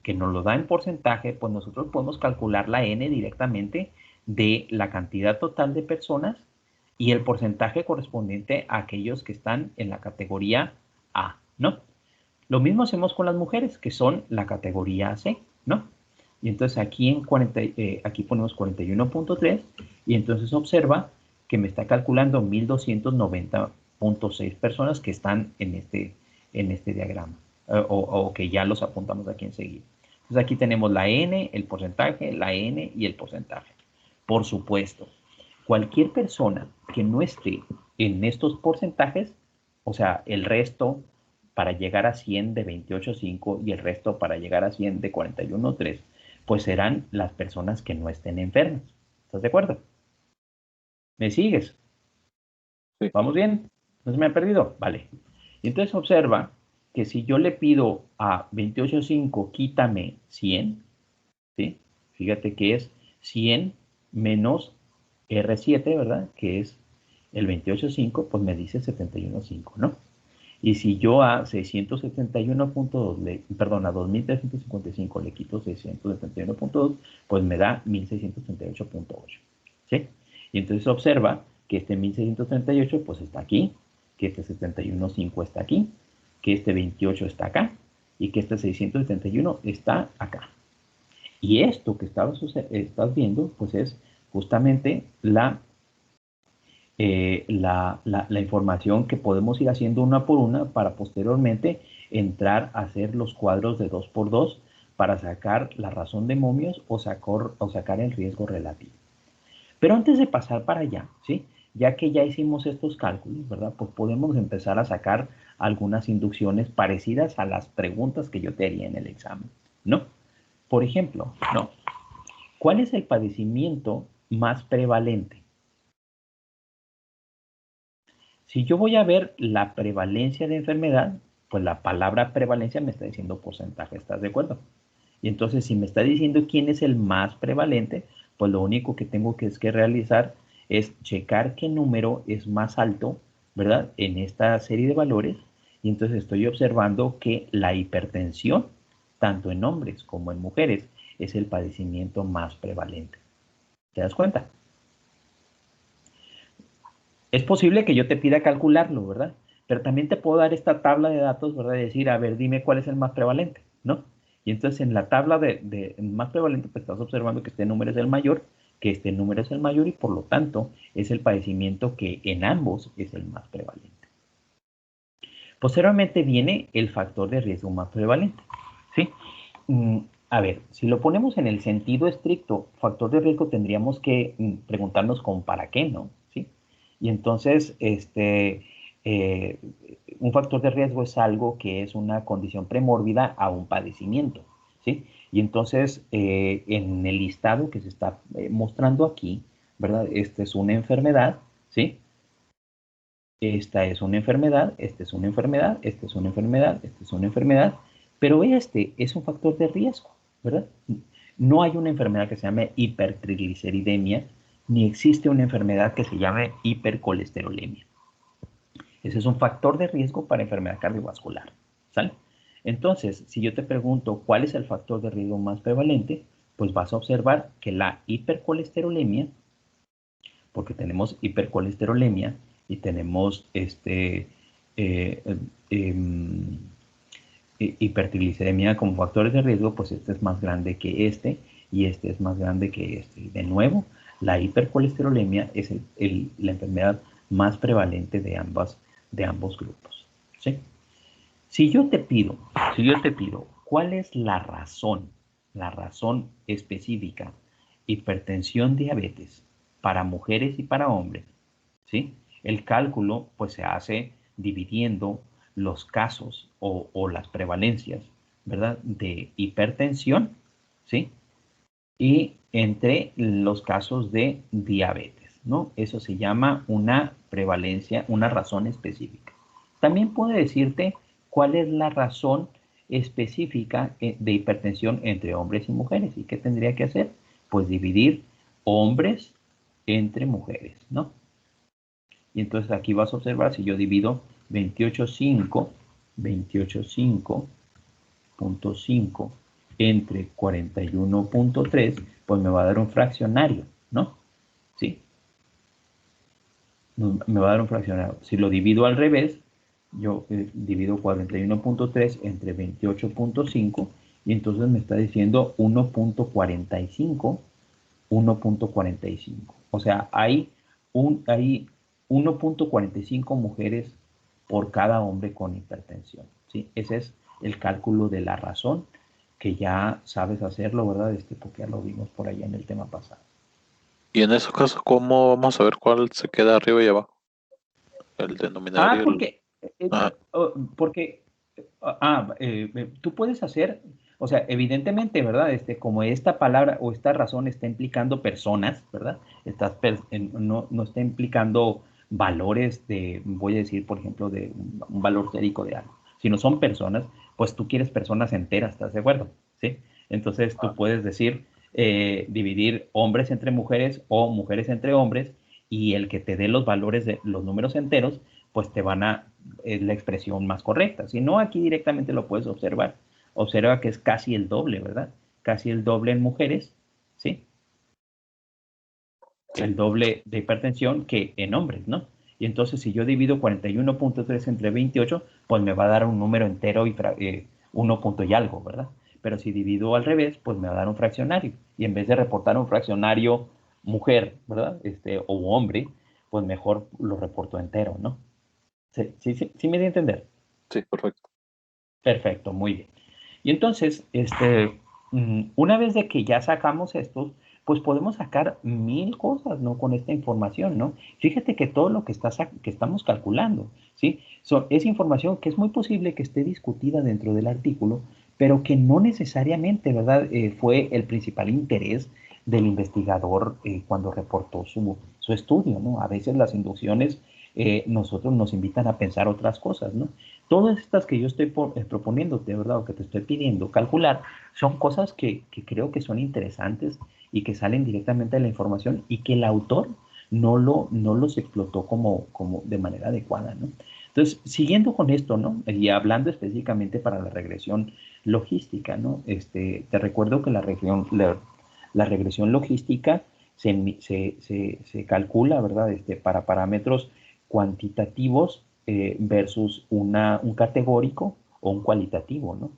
Que nos lo da en porcentaje, pues nosotros podemos calcular la N directamente de la cantidad total de personas y el porcentaje correspondiente a aquellos que están en la categoría A, ¿no? Lo mismo hacemos con las mujeres, que son la categoría C, ¿no? Y entonces aquí, aquí ponemos 41.3 y entonces observa que me está calculando 1.290.6 personas que están en este diagrama, o que ya los apuntamos aquí enseguida. Entonces aquí tenemos la N, el porcentaje, la N y el porcentaje. Por supuesto, cualquier persona que no esté en estos porcentajes, o sea, el resto para llegar a 100 de 28.5 y el resto para llegar a 100 de 41.3, pues serán las personas que no estén enfermas. ¿Estás de acuerdo? ¿Me sigues?
Sí.
¿Vamos bien? ¿No se me ha perdido? Vale. Y entonces observa que si yo le pido a 28.5 quítame 100, ¿sí? Fíjate que es 100 menos R7, ¿verdad? Que es El 28.5, pues me dice 71.5, ¿no? Y si yo a 671.2, perdón, a 2.355 le quito 671.2, pues me da 1.638.8, ¿sí? Y entonces observa que este 1.638 pues está aquí, que este 71.5 está aquí, que este 28 está acá, y que este 671 está acá. Y esto que estás viendo, pues es justamente la información que podemos ir haciendo una por una para posteriormente entrar a hacer los cuadros de 2×2 para sacar la razón de momios o sacar el riesgo relativo. Pero antes de pasar para allá, ¿sí? Ya que ya hicimos estos cálculos, ¿verdad? Pues podemos empezar a sacar algunas inducciones parecidas a las preguntas que yo te haría en el examen, ¿no? Por ejemplo, ¿no? ¿Cuál es el padecimiento más prevalente? Si yo voy a ver la prevalencia de enfermedad, pues la palabra prevalencia me está diciendo porcentaje, ¿estás de acuerdo? Y entonces si me está diciendo quién es el más prevalente, pues lo único que tengo que realizar es checar qué número es más alto, ¿verdad? En esta serie de valores. Y entonces estoy observando que la hipertensión, tanto en hombres como en mujeres, es el padecimiento más prevalente. ¿Te das cuenta? Es posible que yo te pida calcularlo, ¿verdad? Pero también te puedo dar esta tabla de datos, ¿verdad? Y decir, a ver, dime cuál es el más prevalente, ¿no? Y entonces en la tabla de más prevalente, pues estás observando que este número es el mayor, que este número es el mayor y por lo tanto es el padecimiento que en ambos es el más prevalente. Posteriormente viene el factor de riesgo más prevalente, ¿sí? A ver, si lo ponemos en el sentido estricto, factor de riesgo tendríamos que preguntarnos con para qué, ¿no? ¿Sí? Y entonces, un factor de riesgo es algo que es una condición premórbida a un padecimiento, ¿sí? Y entonces, en el listado que se está mostrando aquí, ¿verdad? Esta es una enfermedad, ¿sí? Esta es una enfermedad, esta es una enfermedad, esta es una enfermedad, esta es una enfermedad, pero este es un factor de riesgo, ¿verdad? No hay una enfermedad que se llame hipertrigliceridemia, ni existe una enfermedad que se llame hipercolesterolemia. Ese es un factor de riesgo para enfermedad cardiovascular, ¿sale? Entonces, si yo te pregunto cuál es el factor de riesgo más prevalente, pues vas a observar que la hipercolesterolemia, porque tenemos hipercolesterolemia y tenemos hipertrigliceridemia como factores de riesgo, pues este es más grande que este y este es más grande que este. Y de nuevo, la hipercolesterolemia es la enfermedad más prevalente de ambos grupos, ¿sí? Si yo te pido, ¿cuál es la razón específica, hipertensión, diabetes, para mujeres y para hombres, ¿sí? El cálculo pues se hace dividiendo los casos o las prevalencias, ¿verdad? De hipertensión, ¿sí? Y entre los casos de diabetes, ¿no? Eso se llama una prevalencia, una razón específica. También puede decirte cuál es la razón específica de hipertensión entre hombres y mujeres. ¿Y qué tendría que hacer? Pues dividir hombres entre mujeres, ¿no? Y entonces aquí vas a observar, si yo divido 28.5 entre 41.3, pues me va a dar un fraccionario, ¿no? ¿Sí? Me va a dar un fraccionario. Si lo divido al revés, yo divido 41.3 entre 28.5 y entonces me está diciendo 1.45. O sea, hay 1.45 mujeres por cada hombre con hipertensión, ¿sí? Ese es el cálculo de la razón, que ya sabes hacerlo, ¿verdad? Porque ya lo vimos por allá en el tema pasado.
Y en esos casos, ¿cómo vamos a ver cuál se queda arriba y abajo? El denominador y
tú puedes hacer, o sea, evidentemente, ¿verdad? Como esta palabra o esta razón está implicando personas, ¿verdad? No está implicando valores voy a decir, por ejemplo, de un valor sérico de algo, sino son personas, pues tú quieres personas enteras, ¿estás de acuerdo? ¿Sí? Entonces tú puedes decir, dividir hombres entre mujeres o mujeres entre hombres y el que te dé los valores de los números enteros, pues te van a, es la expresión más correcta. Si no, aquí directamente lo puedes observar. Observa que es casi el doble, ¿verdad? Casi el doble en mujeres, ¿sí? El doble de hipertensión que en hombres, ¿no? Y entonces si yo divido 41.3 entre 28, pues me va a dar un número entero y 1 punto y algo, ¿verdad? Pero si divido al revés, pues me va a dar un fraccionario. Y en vez de reportar un fraccionario mujer, ¿verdad? O hombre, pues mejor lo reporto entero, ¿no? ¿Sí me di a entender?
Sí, perfecto.
Perfecto, muy bien. Y entonces, una vez de que ya sacamos estos, pues podemos sacar 1000 cosas, ¿no? Con esta información, ¿no? Fíjate que todo lo que estamos calculando, ¿sí? Es información que es muy posible que esté discutida dentro del artículo, pero que no necesariamente, ¿verdad? Fue el principal interés del investigador cuando reportó su estudio, ¿no? A veces las inducciones nosotros nos invitan a pensar otras cosas, ¿no? Todas estas que yo estoy proponiéndote, ¿verdad? O que te estoy pidiendo calcular, son cosas que creo que son interesantes y que salen directamente de la información y que el autor no los explotó como de manera adecuada, ¿no? Entonces, siguiendo con esto, ¿no? Y hablando específicamente para la regresión logística, ¿no? Te recuerdo que la regresión logística se calcula, ¿verdad? Para parámetros cuantitativos versus un categórico o un cualitativo, ¿no?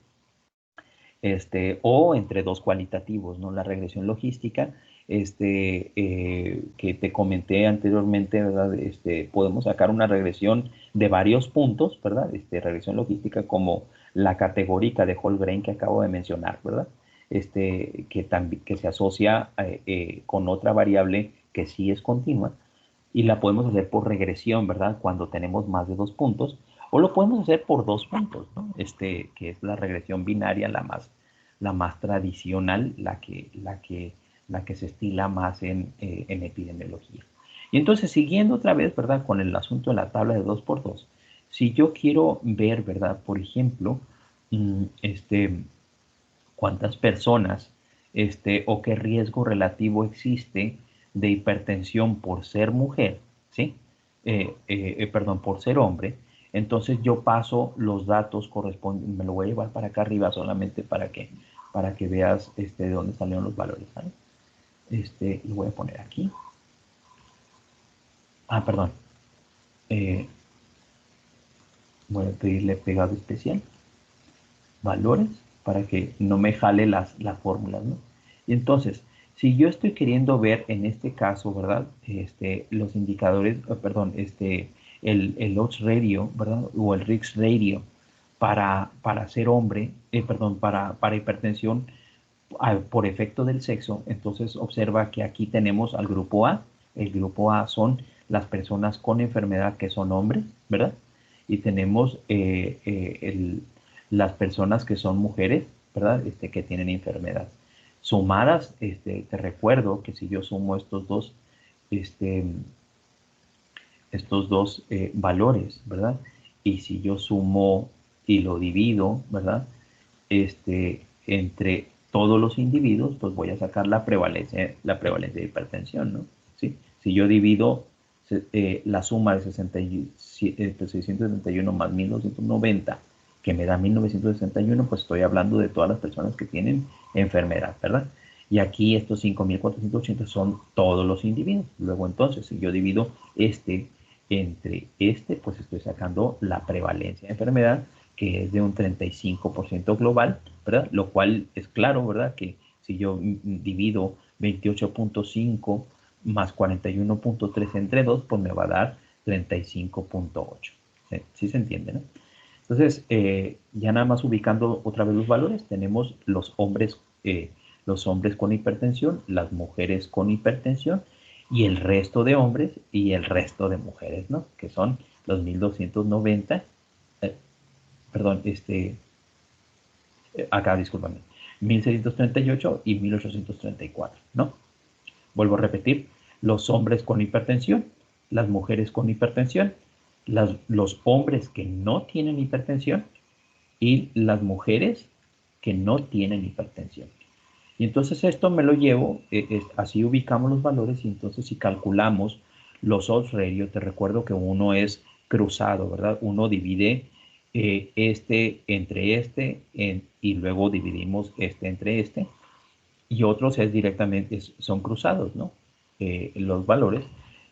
O entre dos cualitativos, ¿no? La regresión logística, que te comenté anteriormente, ¿verdad? Podemos sacar una regresión de varios puntos, ¿verdad? Regresión logística como la categórica de Holmgren que acabo de mencionar, ¿verdad? Que se asocia con otra variable que sí es continua, y la podemos hacer por regresión, ¿verdad? Cuando tenemos más de 2 puntos, o lo podemos hacer por 2 puntos, ¿no? Que es la regresión binaria, la más tradicional, la que se estila más en epidemiología. Y entonces, siguiendo otra vez, ¿verdad? Con el asunto de la tabla de 2 por 2, si yo quiero ver, ¿verdad? Por ejemplo, cuántas personas o qué riesgo relativo existe de hipertensión por ser mujer, ¿sí? Perdón, por ser hombre. Entonces yo paso los datos correspondientes, me lo voy a llevar para acá arriba solamente para que veas de dónde salieron los valores, ¿vale? Lo voy a poner aquí. Ah, perdón. Voy a pedirle pegado especial. Valores para que no me jale las fórmulas, ¿no? Y entonces, si yo estoy queriendo ver en este caso, ¿verdad? Los indicadores, perdón, el odds radio, ¿verdad? O el risk radio para ser hombre, perdón, para hipertensión por efecto del sexo, entonces observa que aquí tenemos al grupo A. El grupo A son las personas con enfermedad que son hombres, ¿verdad? Y tenemos las personas que son mujeres, ¿verdad? Que tienen enfermedad. Sumadas, te recuerdo que si yo sumo estos dos valores, ¿verdad? Y si yo sumo y lo divido, ¿verdad? Entre todos los individuos, pues voy a sacar la prevalencia de hipertensión, ¿no? ¿Sí? Si yo divido la suma de 671 más 1990, que me da 1961, pues estoy hablando de todas las personas que tienen enfermedad, ¿verdad? Y aquí estos 5480 son todos los individuos. Luego entonces, si yo divido entre pues estoy sacando la prevalencia de enfermedad, que es de un 35% global, ¿verdad? Lo cual es claro, ¿verdad? Que si yo divido 28.5 más 41.3 entre 2, pues me va a dar 35.8. ¿Sí se entiende, no? Entonces, ya nada más ubicando otra vez los valores, tenemos los hombres con hipertensión, las mujeres con hipertensión, y el resto de hombres y el resto de mujeres, ¿no? Que son los 1290, perdón, acá, discúlpame, 1638 y 1834, ¿no? Vuelvo a repetir, los hombres con hipertensión, las mujeres con hipertensión, los hombres que no tienen hipertensión y las mujeres que no tienen hipertensión. Y entonces esto me lo llevo, así ubicamos los valores, y entonces si calculamos Los odds ratio, te recuerdo que uno es cruzado, ¿verdad? Uno divide este entre este y luego dividimos este entre este. Y otros es directamente, son cruzados, ¿no? Los valores.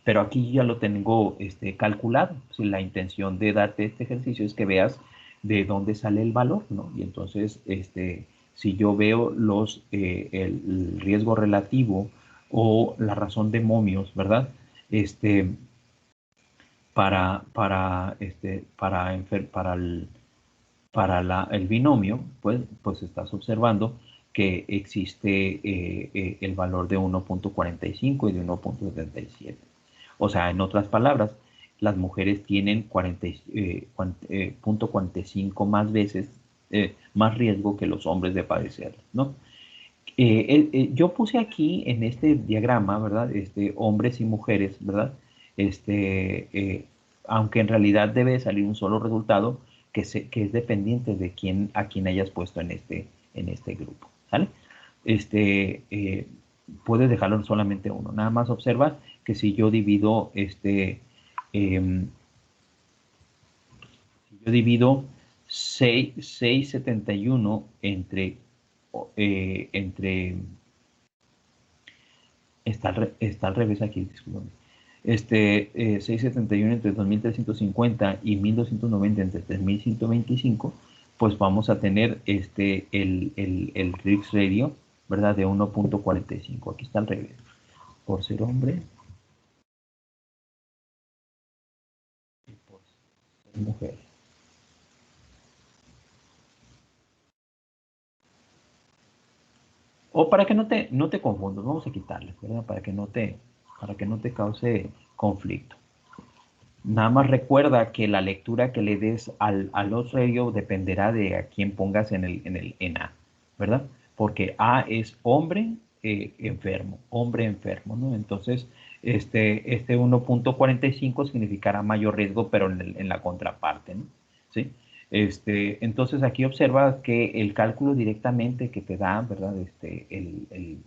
Pero aquí ya lo tengo calculado. Si la intención de darte este ejercicio es que veas de dónde sale el valor, ¿no? Y entonces, si yo veo el riesgo relativo o la razón de momios, ¿verdad? Para el binomio, pues estás observando que existe el valor de 1.45 y de 1.77. O sea, en otras palabras, las mujeres tienen 0.45 más veces más riesgo que los hombres de padecer, ¿no? Yo puse aquí en este diagrama, ¿verdad? Hombres y mujeres, ¿verdad? Aunque en realidad debe salir un solo resultado que es dependiente de a quién hayas puesto en este grupo, ¿sale? Puedes dejarlo solamente uno. Nada más observa que si yo divido si yo divido 671 está al revés aquí, disculpen. 671 entre 2350 y 1290 entre 3125, pues vamos a tener el Rix Radio, ¿verdad? De 1.45. Aquí está al revés. Por ser hombre y por ser mujer. O para que no te confundas, vamos a quitarles, ¿verdad? Para que no te cause conflicto. Nada más recuerda que la lectura que le des al odds ratio dependerá de a quién pongas en A, ¿verdad? Porque A es hombre enfermo, ¿no? Entonces, este 1.45 significará mayor riesgo, pero en la contraparte, ¿no? ¿Sí? Entonces aquí observas que el cálculo directamente que te da, ¿verdad?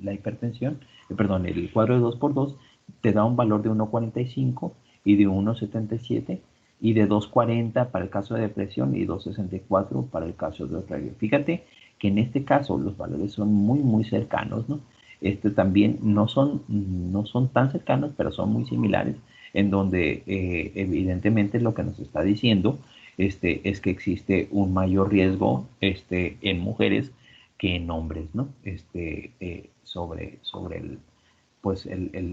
La hipertensión, perdón, el cuadro de 2x2 te da un valor de 1.45 y de 1.77 y de 2.40 para el caso de depresión y 2.64 para el caso de radio. Fíjate que en este caso los valores son muy, muy cercanos, ¿no? También no son tan cercanos, pero son muy similares, en donde evidentemente lo que nos está diciendo es que existe un mayor riesgo en mujeres que en hombres, ¿no? Sobre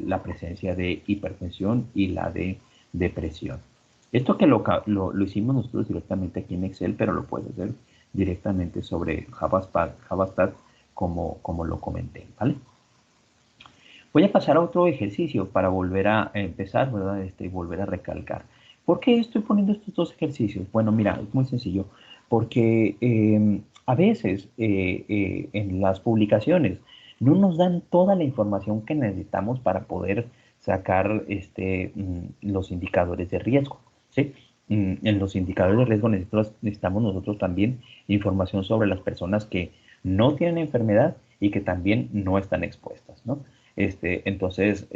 la presencia de hipertensión y la de depresión. Esto que lo hicimos nosotros directamente aquí en Excel, pero lo puedes hacer directamente sobre Javastat como lo comenté, ¿vale? Voy a pasar a otro ejercicio para volver a empezar, ¿verdad? Y volver a recalcar. ¿Por qué estoy poniendo estos dos ejercicios? Bueno, mira, es muy sencillo. Porque a veces en las publicaciones no nos dan toda la información que necesitamos para poder sacar los indicadores de riesgo, ¿sí? En los indicadores de riesgo necesitamos nosotros también información sobre las personas que no tienen enfermedad y que también no están expuestas, ¿no? Entonces,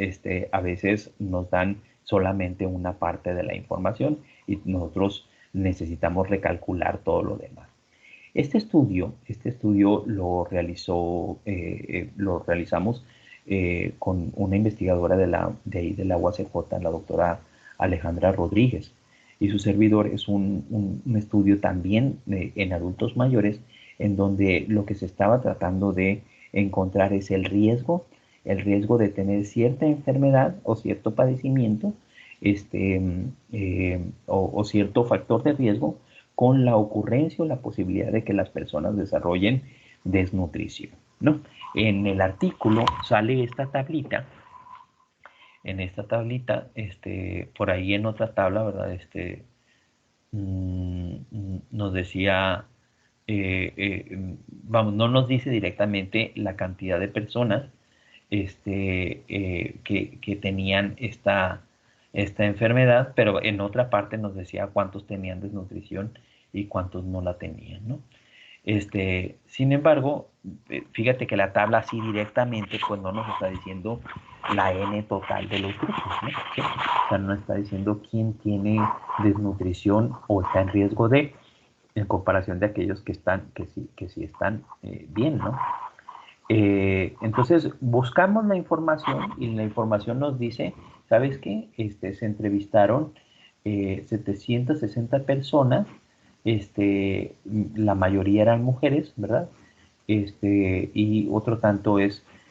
a veces nos dan solamente una parte de la información y nosotros necesitamos recalcular todo lo demás. Este estudio lo realizamos con una investigadora de la UACJ, la doctora Alejandra Rodríguez, y su servidor. Es un estudio también en adultos mayores, en donde lo que se estaba tratando de encontrar es el riesgo de tener cierta enfermedad o cierto padecimiento, o cierto factor de riesgo, con la ocurrencia o la posibilidad de que las personas desarrollen desnutrición, ¿no? En el artículo sale esta tablita. En esta tablita, por ahí en otra tabla, ¿verdad? Nos decía, vamos, no nos dice directamente la cantidad de personas que tenían esta enfermedad, pero en otra parte nos decía cuántos tenían desnutrición y cuántos no la tenían, ¿no? Sin embargo, fíjate que la tabla así directamente pues no nos está diciendo la N total de los grupos, ¿no? ¿Sí? O sea, no nos está diciendo quién tiene desnutrición o está en riesgo de, en comparación de aquellos que sí están bien, ¿no? Entonces buscamos la información y la información nos dice, ¿sabes qué? Se entrevistaron 760 personas, la mayoría eran mujeres, ¿verdad? Y otro tanto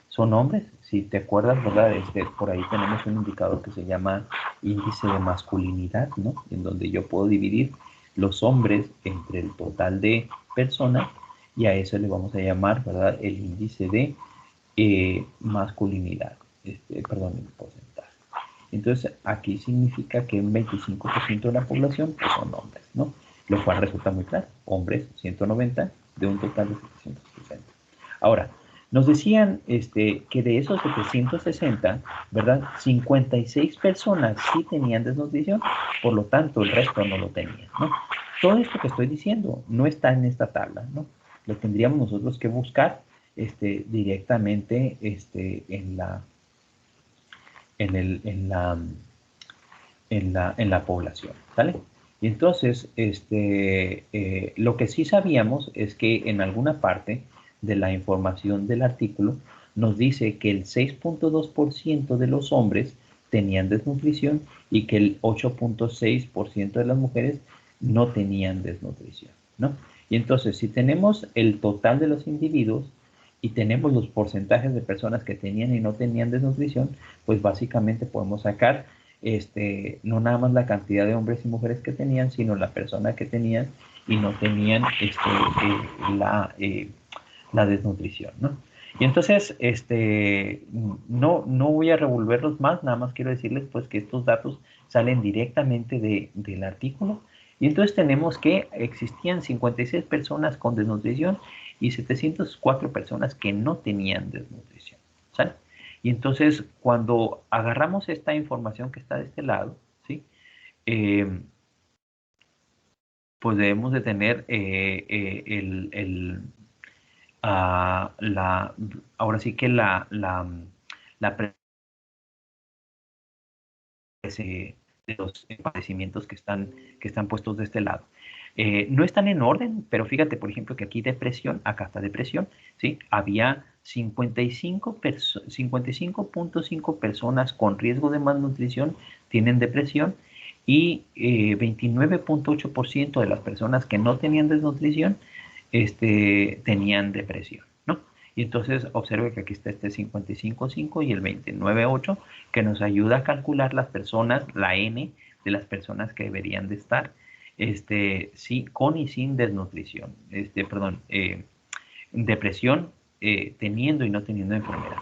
son hombres, si te acuerdas, ¿verdad? Por ahí tenemos un indicador que se llama índice de masculinidad, ¿no? En donde yo puedo dividir los hombres entre el total de personas y a eso le vamos a llamar, ¿verdad? El índice de masculinidad, perdón, el porcentaje. Entonces, aquí significa que un 25% de la población pues, son hombres, ¿no? Lo cual resulta muy claro. Hombres, 190 de un total de 760. Ahora, nos decían que de esos 760, ¿verdad? 56 personas sí tenían desnutrición, por lo tanto, el resto no lo tenían, ¿no? Todo esto que estoy diciendo no está en esta tabla, ¿no? Lo tendríamos nosotros que buscar directamente en la población, ¿sale? Y entonces, lo que sí sabíamos es que en alguna parte de la información del artículo nos dice que el 6.2% de los hombres tenían desnutrición y que el 8.6% de las mujeres no tenían desnutrición, ¿no? Y entonces, si tenemos el total de los individuos y tenemos los porcentajes de personas que tenían y no tenían desnutrición, pues básicamente podemos sacar no nada más la cantidad de hombres y mujeres que tenían, sino la persona que tenían y no tenían la desnutrición, ¿no? Y entonces, no voy a revolverlos más, nada más quiero decirles pues que estos datos salen directamente del artículo. Y entonces tenemos que existían 56 personas con desnutrición y 704 personas que no tenían desnutrición, ¿sale? Y entonces, cuando agarramos esta información que está de este lado, ¿sí? Pues debemos de tener ahora sí que la de los padecimientos que están puestos de este lado. No están en orden, pero fíjate, por ejemplo, que aquí depresión, acá está depresión, ¿sí? Había 55.5 personas con riesgo de malnutrición tienen depresión y 29.8% de las personas que no tenían desnutrición tenían depresión, ¿no? Y entonces observe que aquí está 55.5 y el 29.8 que nos ayuda a calcular las personas, la N de las personas que deberían de estar sí, con y sin desnutrición, depresión, teniendo y no teniendo enfermedad.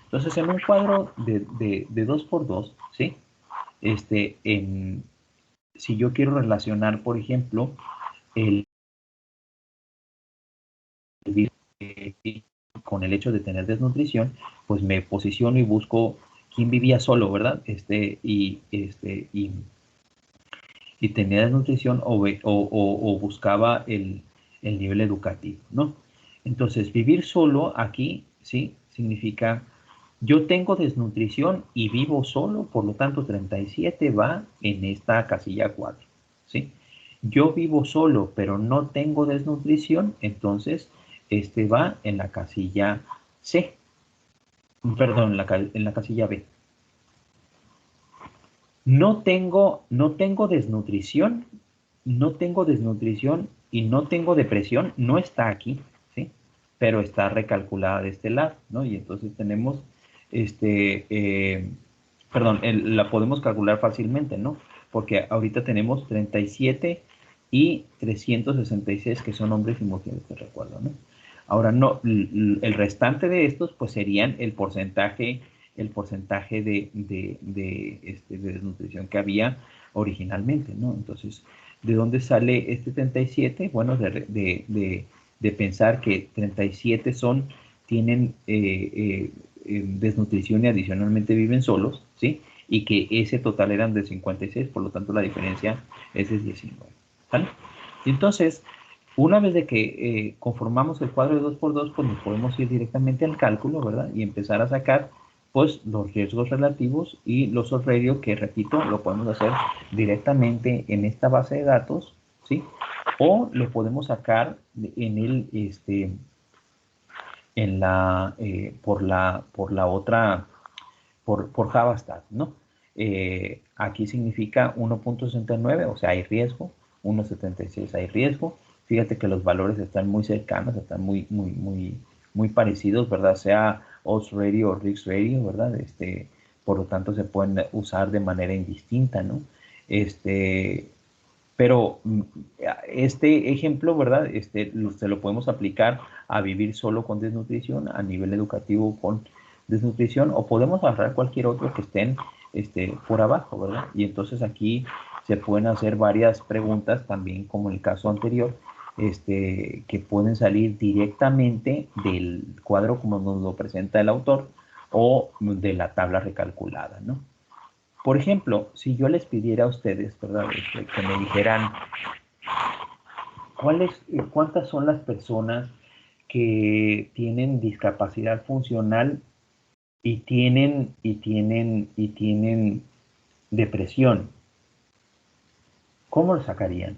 Entonces, en un cuadro de 2x2, ¿sí? Si yo quiero relacionar, por ejemplo, el con el hecho de tener desnutrición, pues me posiciono y busco quién vivía solo, ¿verdad? Y tenía desnutrición o buscaba el nivel educativo, ¿no? Entonces, vivir solo aquí, ¿sí? Significa, yo tengo desnutrición y vivo solo, por lo tanto, 37 va en esta casilla 4, ¿sí? Yo vivo solo, pero no tengo desnutrición, entonces, va en la casilla C, perdón, en la casilla B. No tengo desnutrición, y no tengo depresión, no está aquí, ¿sí? Pero está recalculada de este lado, ¿no? Y entonces tenemos, la podemos calcular fácilmente, ¿no? Porque ahorita tenemos 37 y 366 que son hombres y mujeres, te recuerdo, ¿no? Ahora, no, el restante de estos, pues serían el porcentaje de desnutrición que había originalmente, ¿no? Entonces, ¿de dónde sale este 37? Bueno, de pensar que 37 tienen desnutrición y adicionalmente viven solos, ¿sí? Y que ese total eran de 56, por lo tanto la diferencia es de 19, ¿vale? Entonces, Una vez de que conformamos el cuadro de 2x2, pues nos podemos ir directamente al cálculo, ¿verdad? Y empezar a sacar, pues, los riesgos relativos y los odds ratio, que repito, lo podemos hacer directamente en esta base de datos, ¿sí? O lo podemos sacar en el, por la otra, por Javastat, ¿no? Aquí significa 1.69, o sea, hay riesgo, 1.76 hay riesgo. Fíjate que los valores están muy cercanos, están muy parecidos, ¿verdad? Sea odds ratio o risk ratio, ¿verdad? Por lo tanto, se pueden usar de manera indistinta, ¿no? Pero este ejemplo, ¿verdad? Se lo podemos aplicar a vivir solo con desnutrición, a nivel educativo con desnutrición, o podemos agarrar cualquier otro que estén por abajo, ¿verdad? Y entonces aquí se pueden hacer varias preguntas también, como en el caso anterior, que pueden salir directamente del cuadro como nos lo presenta el autor o de la tabla recalculada, ¿no? Por ejemplo, si yo les pidiera a ustedes, ¿verdad? Que me dijeran cuántas son las personas que tienen discapacidad funcional y tienen depresión, ¿cómo lo sacarían?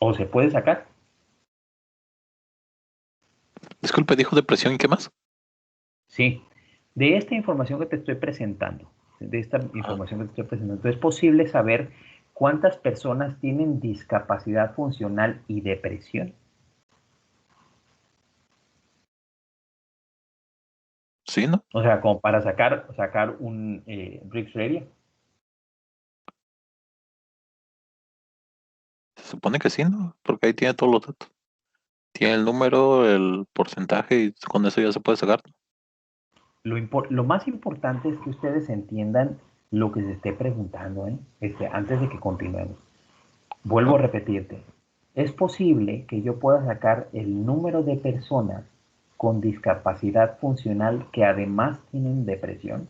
¿O se puede sacar?
Disculpe, dijo depresión y qué más.
Sí. De esta información que te estoy presentando, ¿es posible saber cuántas personas tienen discapacidad funcional y depresión?
Sí, ¿no?
O sea, como para sacar un risk ratio.
Se supone que sí, ¿no? Porque ahí tiene todos los datos. Tiene el número, el porcentaje y con eso ya se puede sacar.
Lo más importante es que ustedes entiendan lo que se esté preguntando, ¿eh? Antes de que continuemos. Vuelvo a repetirte. ¿Es posible que yo pueda sacar el número de personas con discapacidad funcional que además tienen depresión?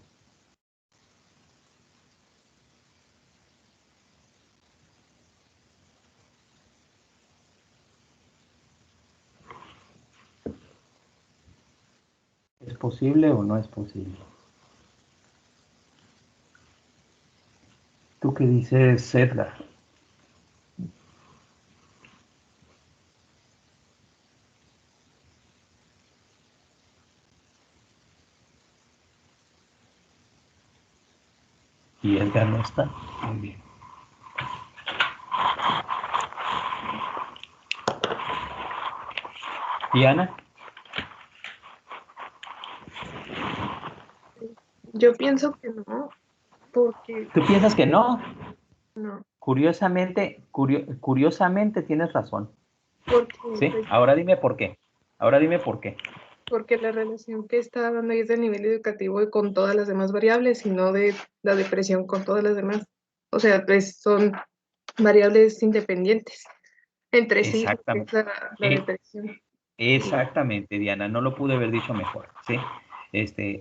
¿Es posible o no es posible? ¿Tú qué dices, Edgar? Y Edgar no está. Muy bien. Diana,
Yo pienso que no, porque
¿tú piensas que no?
no,
Curiosamente tienes razón.
porque
¿Sí?
pues,
Ahora dime por qué. Ahora dime por qué.
porque la relación que está dando ahí es del nivel educativo y con todas las demás variables, y no de la depresión con todas las demás. O sea, pues son variables independientes entre sí, lo que es
Exactamente.
la
Eh,
depresión.
Exactamente, Diana, no lo pude haber dicho mejor, ¿sí?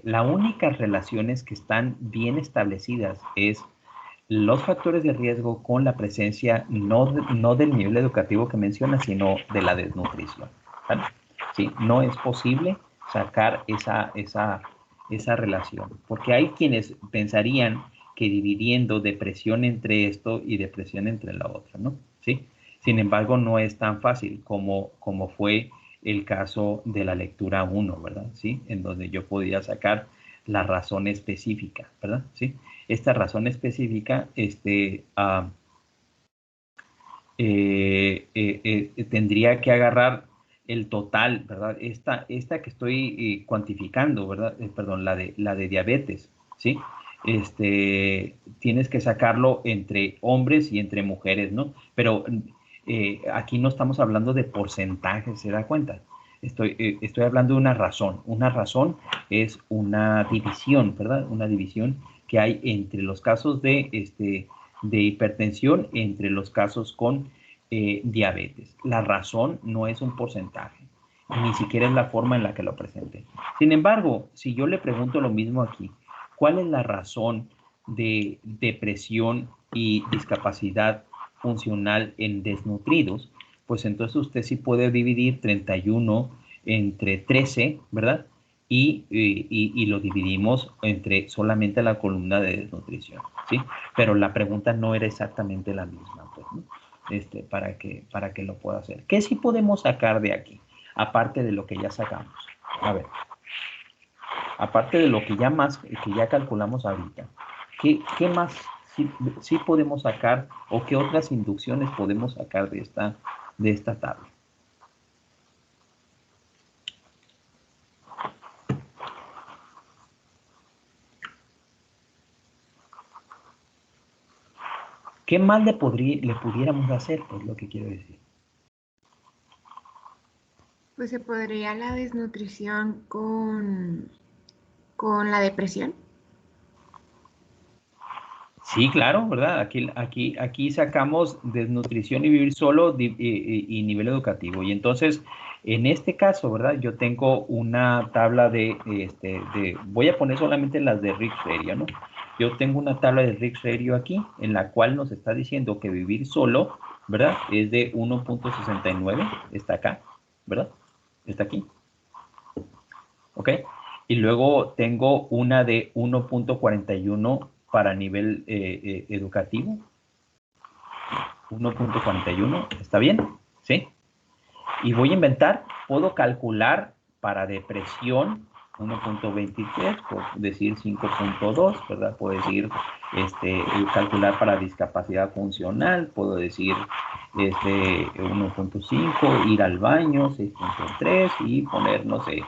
Las únicas relaciones que están bien establecidas es los factores de riesgo con la presencia no del nivel educativo que menciona, sino de la desnutrición, ¿vale? Sí, no es posible sacar esa relación, porque hay quienes pensarían que dividiendo depresión entre esto y depresión entre la otra, ¿no? ¿Sí? Sin embargo, no es tan fácil como fue el caso de la lectura 1, ¿verdad? ¿Sí? En donde yo podía sacar la razón específica, ¿verdad? ¿Sí? Esta razón específica tendría que agarrar el total, ¿verdad? Esta que estoy cuantificando, ¿verdad? Perdón, la de diabetes, ¿sí? Tienes que sacarlo entre hombres y entre mujeres, ¿no? Pero aquí no estamos hablando de porcentajes, ¿se da cuenta? Estoy hablando de una razón. Una razón es una división, ¿verdad? Una división que hay entre los casos de hipertensión, entre los casos con diabetes. La razón no es un porcentaje, ni siquiera es la forma en la que lo presenté. Sin embargo, si yo le pregunto lo mismo aquí, ¿cuál es la razón de depresión y discapacidad funcional en desnutridos? pues entonces usted sí puede dividir 31 entre 13, ¿verdad? Y lo dividimos entre solamente la columna de desnutrición, ¿sí? Pero la pregunta no era exactamente la misma, pues, ¿no? Para que lo pueda hacer. ¿Qué sí podemos sacar de aquí? Aparte de lo que ya sacamos. A ver. Aparte de lo que ya calculamos ahorita. ¿Qué más sí podemos sacar o qué otras inducciones podemos sacar de esta tabla? ¿Qué más le pudiéramos hacer? Pues lo que quiero decir.
Pues se podría la desnutrición con la depresión.
Sí, claro, ¿verdad? Aquí sacamos desnutrición y vivir solo y nivel educativo. Y entonces, en este caso, ¿verdad? Yo tengo una tabla voy a poner solamente las de Rick Serio, ¿no? Yo tengo una tabla de Rick Serio aquí, en la cual nos está diciendo que vivir solo, ¿verdad? Es de 1.69, está acá, ¿verdad? Está aquí. ¿Ok? Y luego tengo una de 1.41 para nivel educativo. 1.41, ¿está bien? ¿Sí? Y voy a inventar, puedo calcular para depresión 1.23, por decir 5.2, ¿verdad? Puedo decir, calcular para discapacidad funcional, puedo decir 1.5, ir al baño 6.3 y poner, no sé,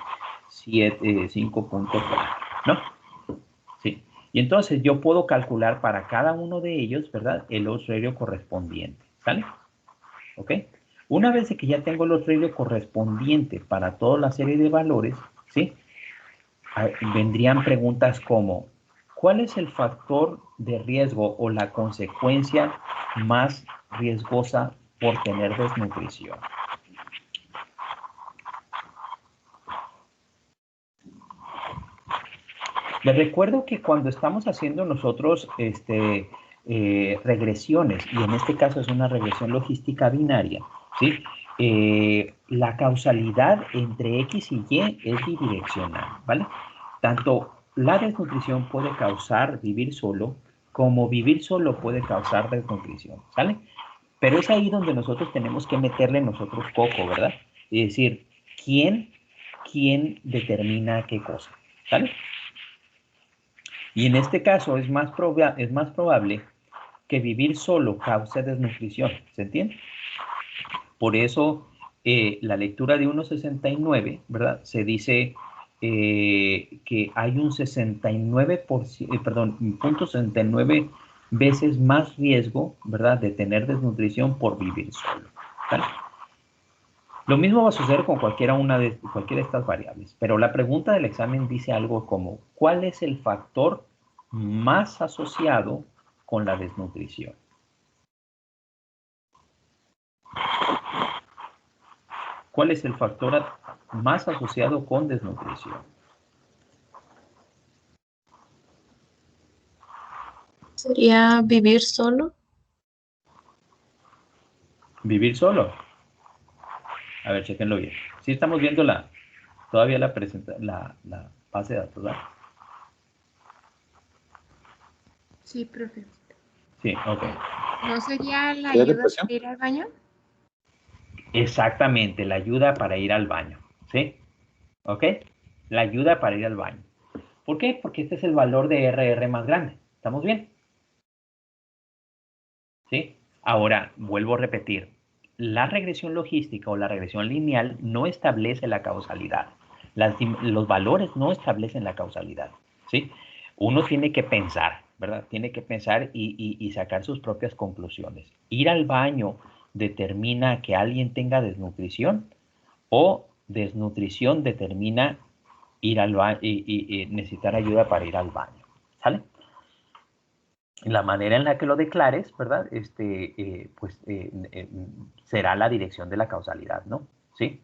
5.4, ¿no? Sí. Y entonces yo puedo calcular para cada uno de ellos, ¿verdad? El odds ratio correspondiente, ¿sale? ¿Ok? Una vez que ya tengo el odds ratio correspondiente para toda la serie de valores, ¿sí? Vendrían preguntas como, ¿cuál es el factor de riesgo o la consecuencia más riesgosa por tener desnutrición? Les recuerdo que cuando estamos haciendo nosotros regresiones, y en este caso es una regresión logística binaria, ¿sí? La causalidad entre X y Y es bidireccional, ¿vale? Tanto la desnutrición puede causar vivir solo, como vivir solo puede causar desnutrición, ¿sale? Pero es ahí donde nosotros tenemos que meterle nosotros coco, ¿verdad? Es decir, ¿quién determina qué cosa? ¿Sale? Y en este caso es más probable que vivir solo cause desnutrición, ¿se entiende? Por eso la lectura de 1.69, ¿verdad? Se dice que hay un 69 veces más riesgo, ¿verdad? De tener desnutrición por vivir solo, ¿vale? Lo mismo va a suceder con cualquiera de estas variables, pero la pregunta del examen dice algo como, ¿cuál es el factor más asociado con la desnutrición? ¿Cuál es el factor más asociado con desnutrición?
¿Sería vivir solo?
Vivir solo. A ver, chequenlo bien. Sí estamos viendo todavía la base de datos, ¿verdad?
Sí, profe.
Sí, ok.
¿No sería la
¿Qué
ayuda
depresión?
para ir al baño?
Exactamente, la ayuda para ir al baño, ¿sí? ¿Ok? La ayuda para ir al baño. ¿Por qué? Porque este es el valor de RR más grande. ¿Estamos bien? ¿Sí? Ahora, vuelvo a repetir. La regresión logística o la regresión lineal no establece la causalidad. Los valores no establecen la causalidad, ¿sí? Uno tiene que pensar, ¿verdad? Tiene que pensar y sacar sus propias conclusiones. Ir al baño determina que alguien tenga desnutrición o desnutrición determina ir al baño y necesitar ayuda para ir al baño, ¿sale? La manera en la que lo declares, ¿verdad? Será la dirección de la causalidad, ¿no? ¿Sí?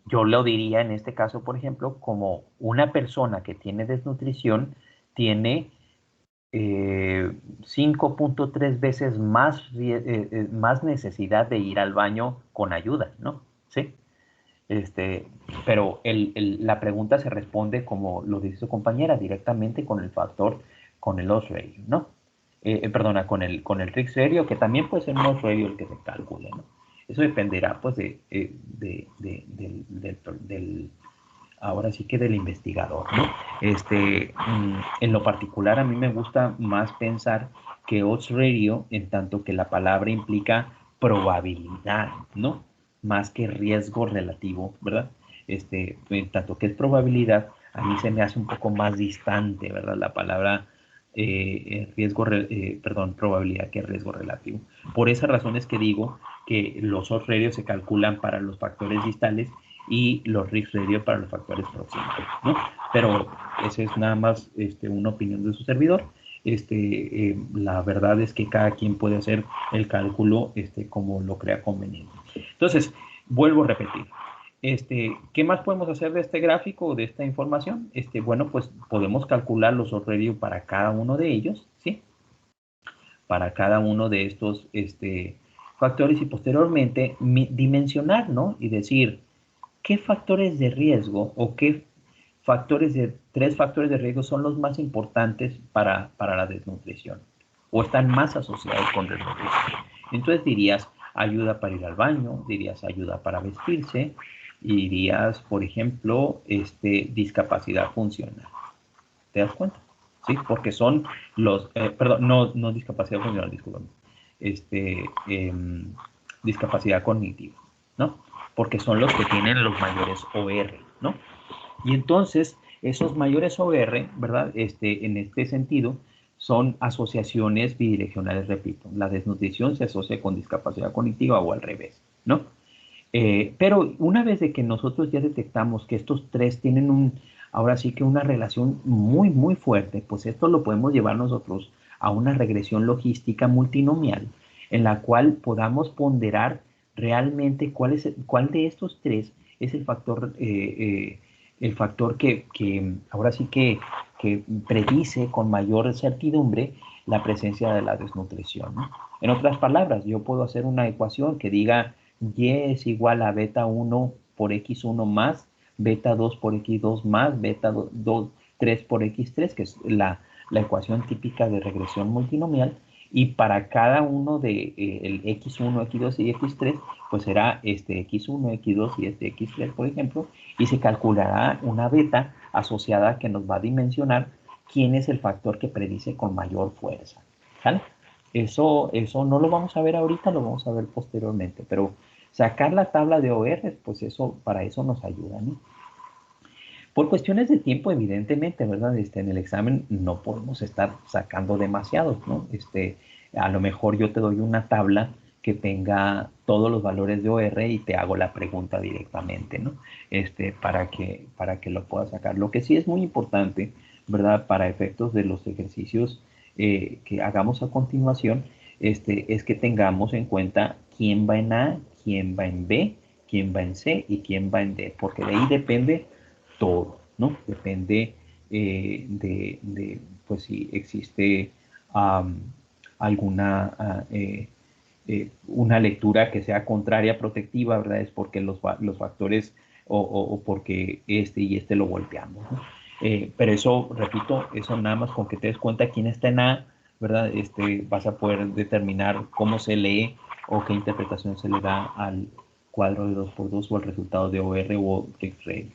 Yo lo diría en este caso, por ejemplo, como una persona que tiene desnutrición tiene 5.3 veces más, más necesidad de ir al baño con ayuda, ¿no? ¿Sí? Pero la pregunta se responde, como lo dice su compañera, directamente con el factor, con el odds ratio, ¿no? Perdona, con el risk ratio, que también puede ser un odds ratio el que se calcule, ¿no? Eso dependerá, pues, ahora sí que del investigador, ¿no? En lo particular, a mí me gusta más pensar que odds ratio, en tanto que la palabra implica probabilidad, ¿no? Más que riesgo relativo, ¿verdad? En tanto que es probabilidad, a mí se me hace un poco más distante, ¿verdad? La palabra probabilidad que riesgo relativo. Por esa razón es que digo que los odds ratio se calculan para los factores distales y los risk ratio para los factores próximos, ¿no? Pero esa es nada más una opinión de su servidor. La verdad es que cada quien puede hacer el cálculo como lo crea conveniente. Entonces, vuelvo a repetir. ¿Qué más podemos hacer de este gráfico o de esta información? Bueno, pues podemos calcular los odds ratio para cada uno de ellos, ¿sí? Para cada uno de estos factores y posteriormente dimensionar, ¿no? Y decir, ¿qué factores de riesgo o qué tres factores de riesgo son los más importantes para la desnutrición? O están más asociados con desnutrición. Entonces dirías ayuda para ir al baño, dirías ayuda para vestirse, y dirías, por ejemplo, discapacidad funcional. ¿Te das cuenta? ¿Sí? Porque son perdón, no discapacidad funcional, disculpen. Discapacidad cognitiva, ¿no? Porque son los que tienen los mayores OR, ¿no? Y entonces, esos mayores OR, ¿verdad? En este sentido, son asociaciones bidireccionales, repito. La desnutrición se asocia con discapacidad cognitiva o al revés, ¿no? Pero una vez de que nosotros ya detectamos que estos tres tienen ahora sí que una relación muy, muy fuerte, pues esto lo podemos llevar nosotros a una regresión logística multinomial en la cual podamos ponderar realmente cuál de estos tres es el factor que ahora sí que predice con mayor certidumbre la presencia de la desnutrición, ¿no? En otras palabras, yo puedo hacer una ecuación que diga y es igual a beta 1 por x1 más, beta 2 por x2 más, beta 3 por x3, que es la ecuación típica de regresión multinomial. Y para cada uno de el x1, x2 y x3, pues será este x1, x2 y este x3, por ejemplo, y se calculará una beta asociada que nos va a dimensionar quién es el factor que predice con mayor fuerza. ¿Sale? Eso no lo vamos a ver ahorita, lo vamos a ver posteriormente, pero sacar la tabla de OR, pues para eso nos ayuda, ¿no? Por cuestiones de tiempo, evidentemente, ¿verdad? En el examen no podemos estar sacando demasiados, ¿no? A lo mejor yo te doy una tabla que tenga todos los valores de OR y te hago la pregunta directamente, ¿no? Para que lo puedas sacar. Lo que sí es muy importante, ¿verdad? Para efectos de los ejercicios que hagamos a continuación, es que tengamos en cuenta quién va en A, quién va en B, quién va en C y quién va en D, porque de ahí depende todo, ¿no? Depende pues si existe alguna una lectura que sea contraria protectiva, ¿verdad? Es porque los factores o porque y lo volteamos, ¿no? Pero eso, repito, eso nada más con que te des cuenta quién está en A, ¿verdad? Vas a poder determinar cómo se lee o qué interpretación se le da al cuadro de 2x2 o al resultado de OR o RIG.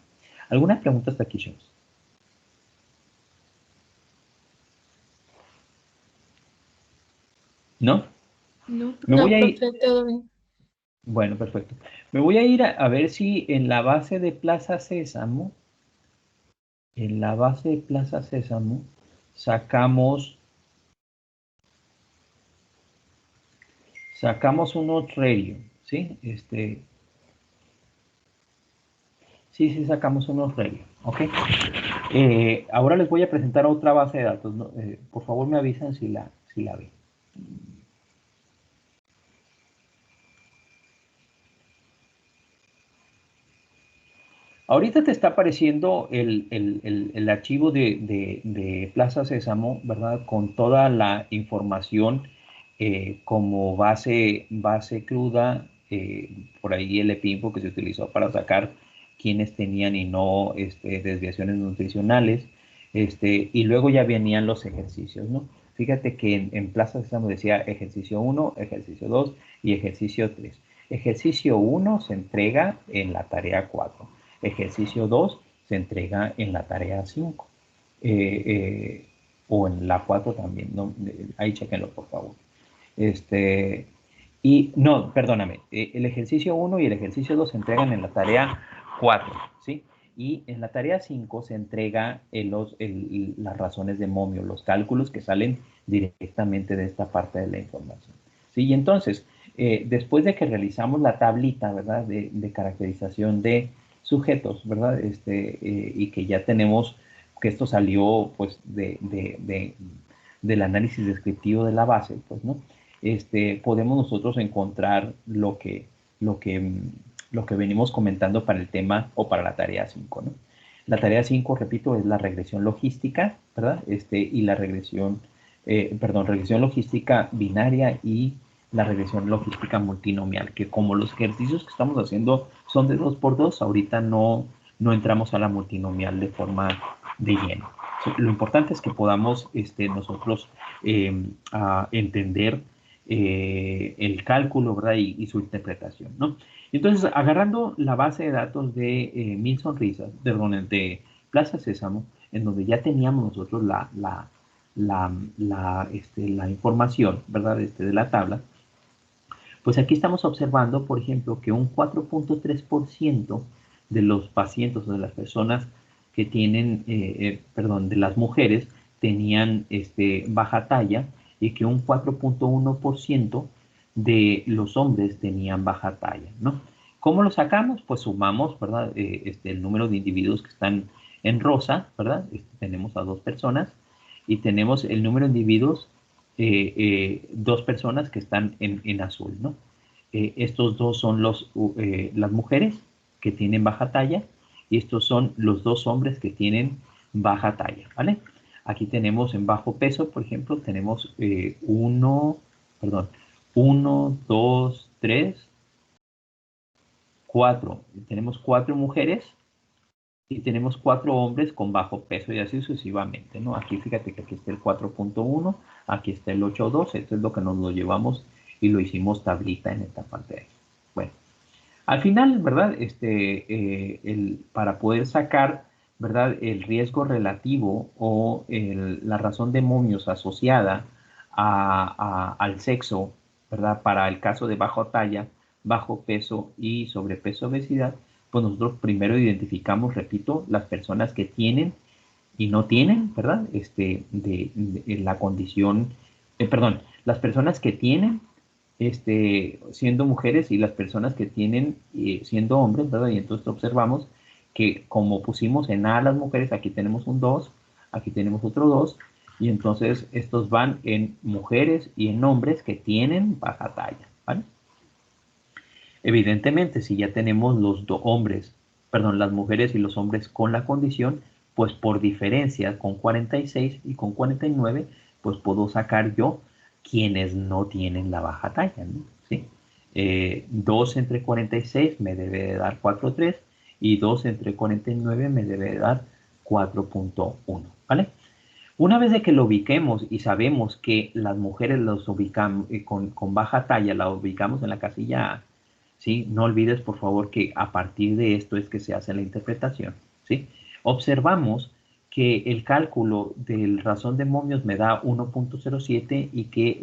¿Alguna pregunta hasta aquí, Shows? ¿No?
No,
Me voy a ir.
profe, todo bien.
Bueno, perfecto. Me voy a ir a ver si en la base de Plaza Sésamo, sacamos un otrerio, ¿sí? Sí, sacamos un otrerio, ¿ok? Ahora les voy a presentar otra base de datos, ¿no? Por favor me avisan si la ven. Ahorita te está apareciendo el archivo de Plaza Sésamo, ¿verdad? Con toda la información como base cruda, por ahí el EPINFO que se utilizó para sacar quienes tenían y no desviaciones nutricionales, y luego ya venían los ejercicios, ¿no? Fíjate que en Plaza Sésamo decía ejercicio 1, ejercicio 2 y ejercicio 3. Ejercicio 1 se entrega en la tarea 4. Ejercicio 2 se entrega en la tarea 5. O en la 4 también. ¿No? Ahí chequenlo, por favor. Y no, perdóname. El ejercicio 1 y el ejercicio 2 se entregan en la tarea 4. ¿Sí? Y en la tarea 5 se entrega las razones de momio, los cálculos que salen directamente de esta parte de la información. ¿Sí? Y entonces, después de que realizamos la tablita, ¿verdad? De caracterización de sujetos, ¿verdad? Y que ya tenemos, que esto salió, pues, del análisis descriptivo de la base, pues, ¿no? Podemos nosotros encontrar lo que venimos comentando para el tema o para la tarea 5, ¿no? La tarea 5, repito, es la regresión logística, ¿verdad? Y la regresión logística binaria y la regresión logística multinomial, que como los ejercicios que estamos haciendo son de 2x2, ahorita no entramos a la multinomial de forma de lleno. Lo importante es que podamos nosotros entender el cálculo, ¿verdad? Y su interpretación, ¿no? Entonces, agarrando la base de datos de Mil Sonrisas, de Plaza Sésamo, en donde ya teníamos nosotros la información, ¿verdad? De la tabla, pues aquí estamos observando, por ejemplo, que un 4.3% de los pacientes o de las personas que tienen, de las mujeres, tenían baja talla y que un 4.1% de los hombres tenían baja talla, ¿no? ¿Cómo lo sacamos? Pues sumamos, ¿verdad? El número de individuos que están en rosa, ¿verdad? Tenemos a 2 personas y tenemos el número de individuos, 2 personas que están en azul, ¿no? Estos dos son las mujeres que tienen baja talla y estos son los 2 hombres que tienen baja talla, ¿vale? Aquí tenemos en bajo peso, por ejemplo, tenemos 1, 2, 3, 4. Tenemos 4 mujeres y tenemos 4 hombres con bajo peso y así sucesivamente, ¿no? Aquí fíjate que aquí está el 4.1, aquí está el 8.2, esto es lo que nos lo llevamos y lo hicimos tablita en esta parte de aquí. Bueno, al final, ¿verdad? Para poder sacar, ¿verdad? El riesgo relativo o la razón de momios asociada al sexo, ¿verdad? Para el caso de baja talla, bajo peso y sobrepeso, obesidad, pues nosotros primero identificamos, repito, las personas que tienen y no tienen, ¿verdad? La condición, las personas que tienen siendo mujeres y las personas que tienen siendo hombres, ¿verdad? Y entonces observamos que como pusimos en A las mujeres, aquí tenemos un 2, aquí tenemos otro 2, y entonces estos van en mujeres y en hombres que tienen baja talla, ¿vale? Evidentemente, si ya tenemos las mujeres y los hombres con la condición, pues por diferencia con 46 y con 49, pues puedo sacar yo quienes no tienen la baja talla, ¿no? ¿Sí? 2 entre 46 me debe de dar 4.3 y 2 entre 49 me debe de dar 4.1, ¿vale? Una vez de que lo ubiquemos y sabemos que las mujeres los ubicamos con baja talla, la ubicamos en la casilla A, ¿sí? No olvides, por favor, que a partir de esto es que se hace la interpretación, ¿sí? Observamos que el cálculo del razón de momios me da 1.07 y que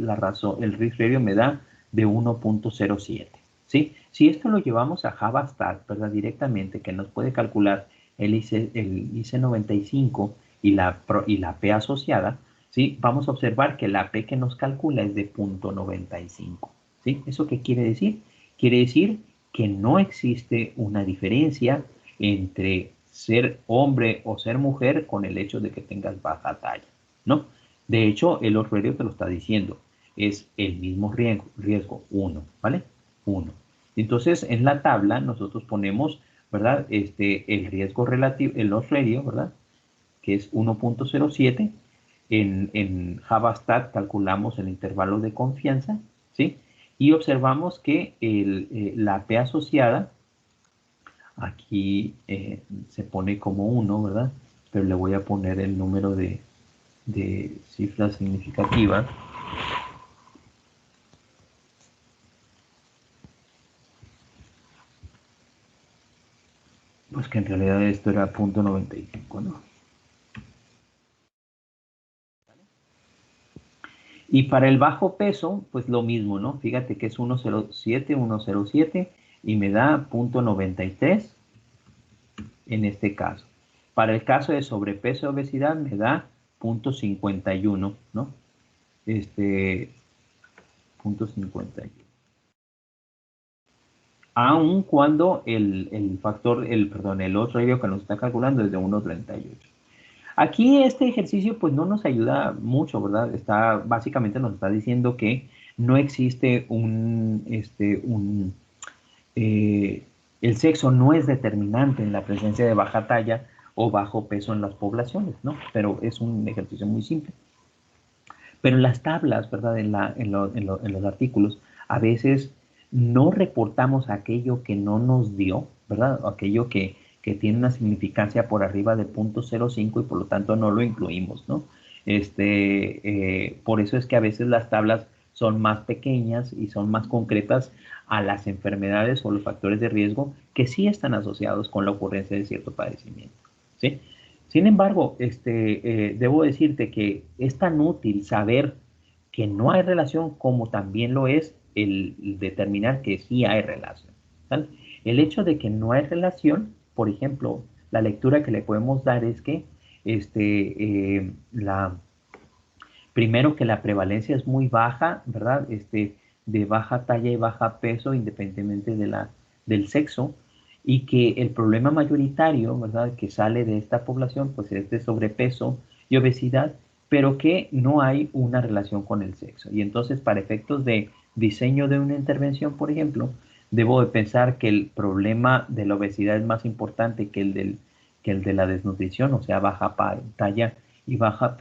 el risk review me da de 1.07, ¿sí? Si esto lo llevamos a JavaStat, ¿verdad? Directamente, que nos puede calcular el IC 95 y la P asociada, ¿sí? Vamos a observar que la P que nos calcula es de 0.95, ¿sí? ¿Eso qué quiere decir? Quiere decir que no existe una diferencia entre ser hombre o ser mujer con el hecho de que tengas baja talla, ¿no? De hecho, el orfeo te lo está diciendo, es el mismo riesgo, 1, ¿vale? 1. Entonces, en la tabla nosotros ponemos ¿verdad? El riesgo relativo, el loss ratio, ¿verdad? Que es 1.07. En Javastat calculamos el intervalo de confianza, ¿sí? Y observamos que la P asociada, aquí se pone como 1, ¿verdad? Pero le voy a poner el número de cifras significativas. Pues que en realidad esto era 0.95, ¿no? Y para el bajo peso, pues lo mismo, ¿no? Fíjate que es 107 y me da 0.93 en este caso. Para el caso de sobrepeso y obesidad me da 0.51, ¿no? 0.51. Aun cuando el factor, el otro radio que nos está calculando es de 1.38. Aquí este ejercicio pues no nos ayuda mucho, ¿verdad? Básicamente nos está diciendo que no existe el sexo no es determinante en la presencia de baja talla o bajo peso en las poblaciones, ¿no? Pero es un ejercicio muy simple. Pero en las tablas, ¿verdad? En los artículos, a veces no reportamos aquello que no nos dio, ¿verdad? Aquello que tiene una significancia por arriba de 0.05 y por lo tanto no lo incluimos, ¿no? Por eso es que a veces las tablas son más pequeñas y son más concretas a las enfermedades o los factores de riesgo que sí están asociados con la ocurrencia de cierto padecimiento, ¿sí? Sin embargo, debo decirte que es tan útil saber que no hay relación como también lo es el determinar que sí hay relación, ¿sale? El hecho de que no hay relación, por ejemplo, la lectura que le podemos dar es que primero que la prevalencia es muy baja, ¿verdad? De baja talla y baja peso, independientemente del sexo, y que el problema mayoritario, ¿verdad?, que sale de esta población, pues es de sobrepeso y obesidad, pero que no hay una relación con el sexo. Y entonces, para efectos de diseño de una intervención, por ejemplo, debo de pensar que el problema de la obesidad es más importante que el de la desnutrición, o sea, baja talla y bajo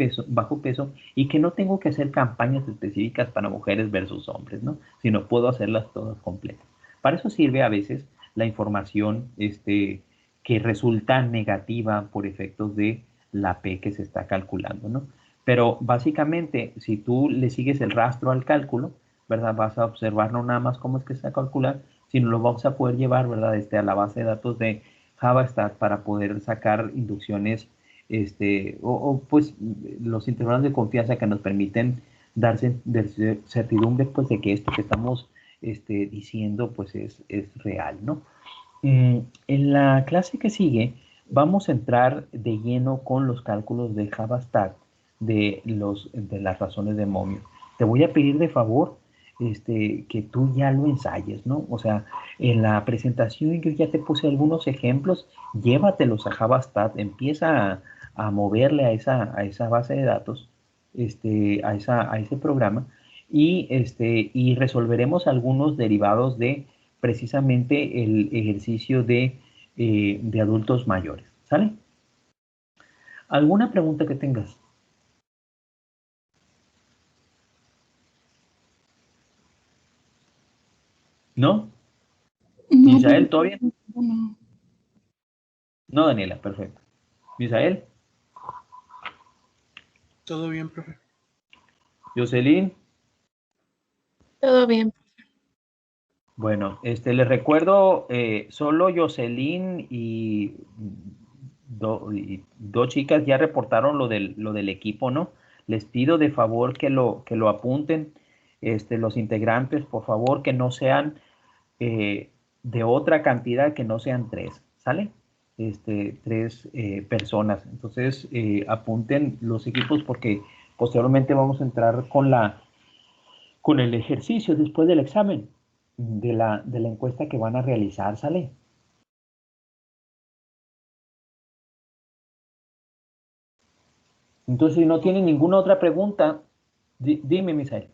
peso, y que no tengo que hacer campañas específicas para mujeres versus hombres, ¿no? Sino puedo hacerlas todas completas. Para eso sirve a veces la información que resulta negativa por efectos de la P que se está calculando, ¿no? Pero básicamente, si tú le sigues el rastro al cálculo, ¿verdad? Vas a observar no nada más cómo es que se va a calcular, sino lo vamos a poder llevar, ¿verdad? A la base de datos de Javastat para poder sacar inducciones, pues los intervalos de confianza que nos permiten dar certidumbre, pues, de que esto que estamos diciendo, pues, es real, ¿no? En la clase que sigue vamos a entrar de lleno con los cálculos de Javastat de las razones de momio. Te voy a pedir de favor que tú ya lo ensayes, ¿no? O sea, en la presentación yo ya te puse algunos ejemplos, llévatelos a Javastat, empieza a moverle a esa base de datos, a ese programa, y resolveremos algunos derivados de precisamente el ejercicio de adultos mayores. ¿Sale? ¿Alguna pregunta que tengas? ¿No?
No,
¿Misael, todo bien?
no.
No, Daniela, perfecto. ¿Misael?
Todo bien, profe.
¿Jocelyn?
Todo bien.
Bueno, les recuerdo, solo Jocelyn y dos chicas ya reportaron lo del equipo, ¿no? Les pido de favor que lo apunten, los integrantes, por favor, que no sean de otra cantidad que no sean 3, ¿sale? 3 personas. Entonces, apunten los equipos porque posteriormente vamos a entrar con el ejercicio después del examen de la encuesta que van a realizar, ¿sale? Entonces, si no tienen ninguna otra pregunta, dime, Misael.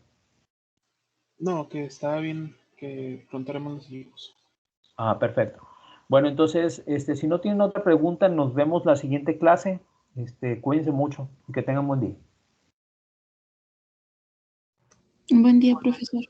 No, que estaba bien que pronto haremos los libros.
Ah, perfecto. Bueno, entonces, si no tienen otra pregunta, nos vemos la siguiente clase. Cuídense mucho y que tengan buen día.
Un buen día, profesor.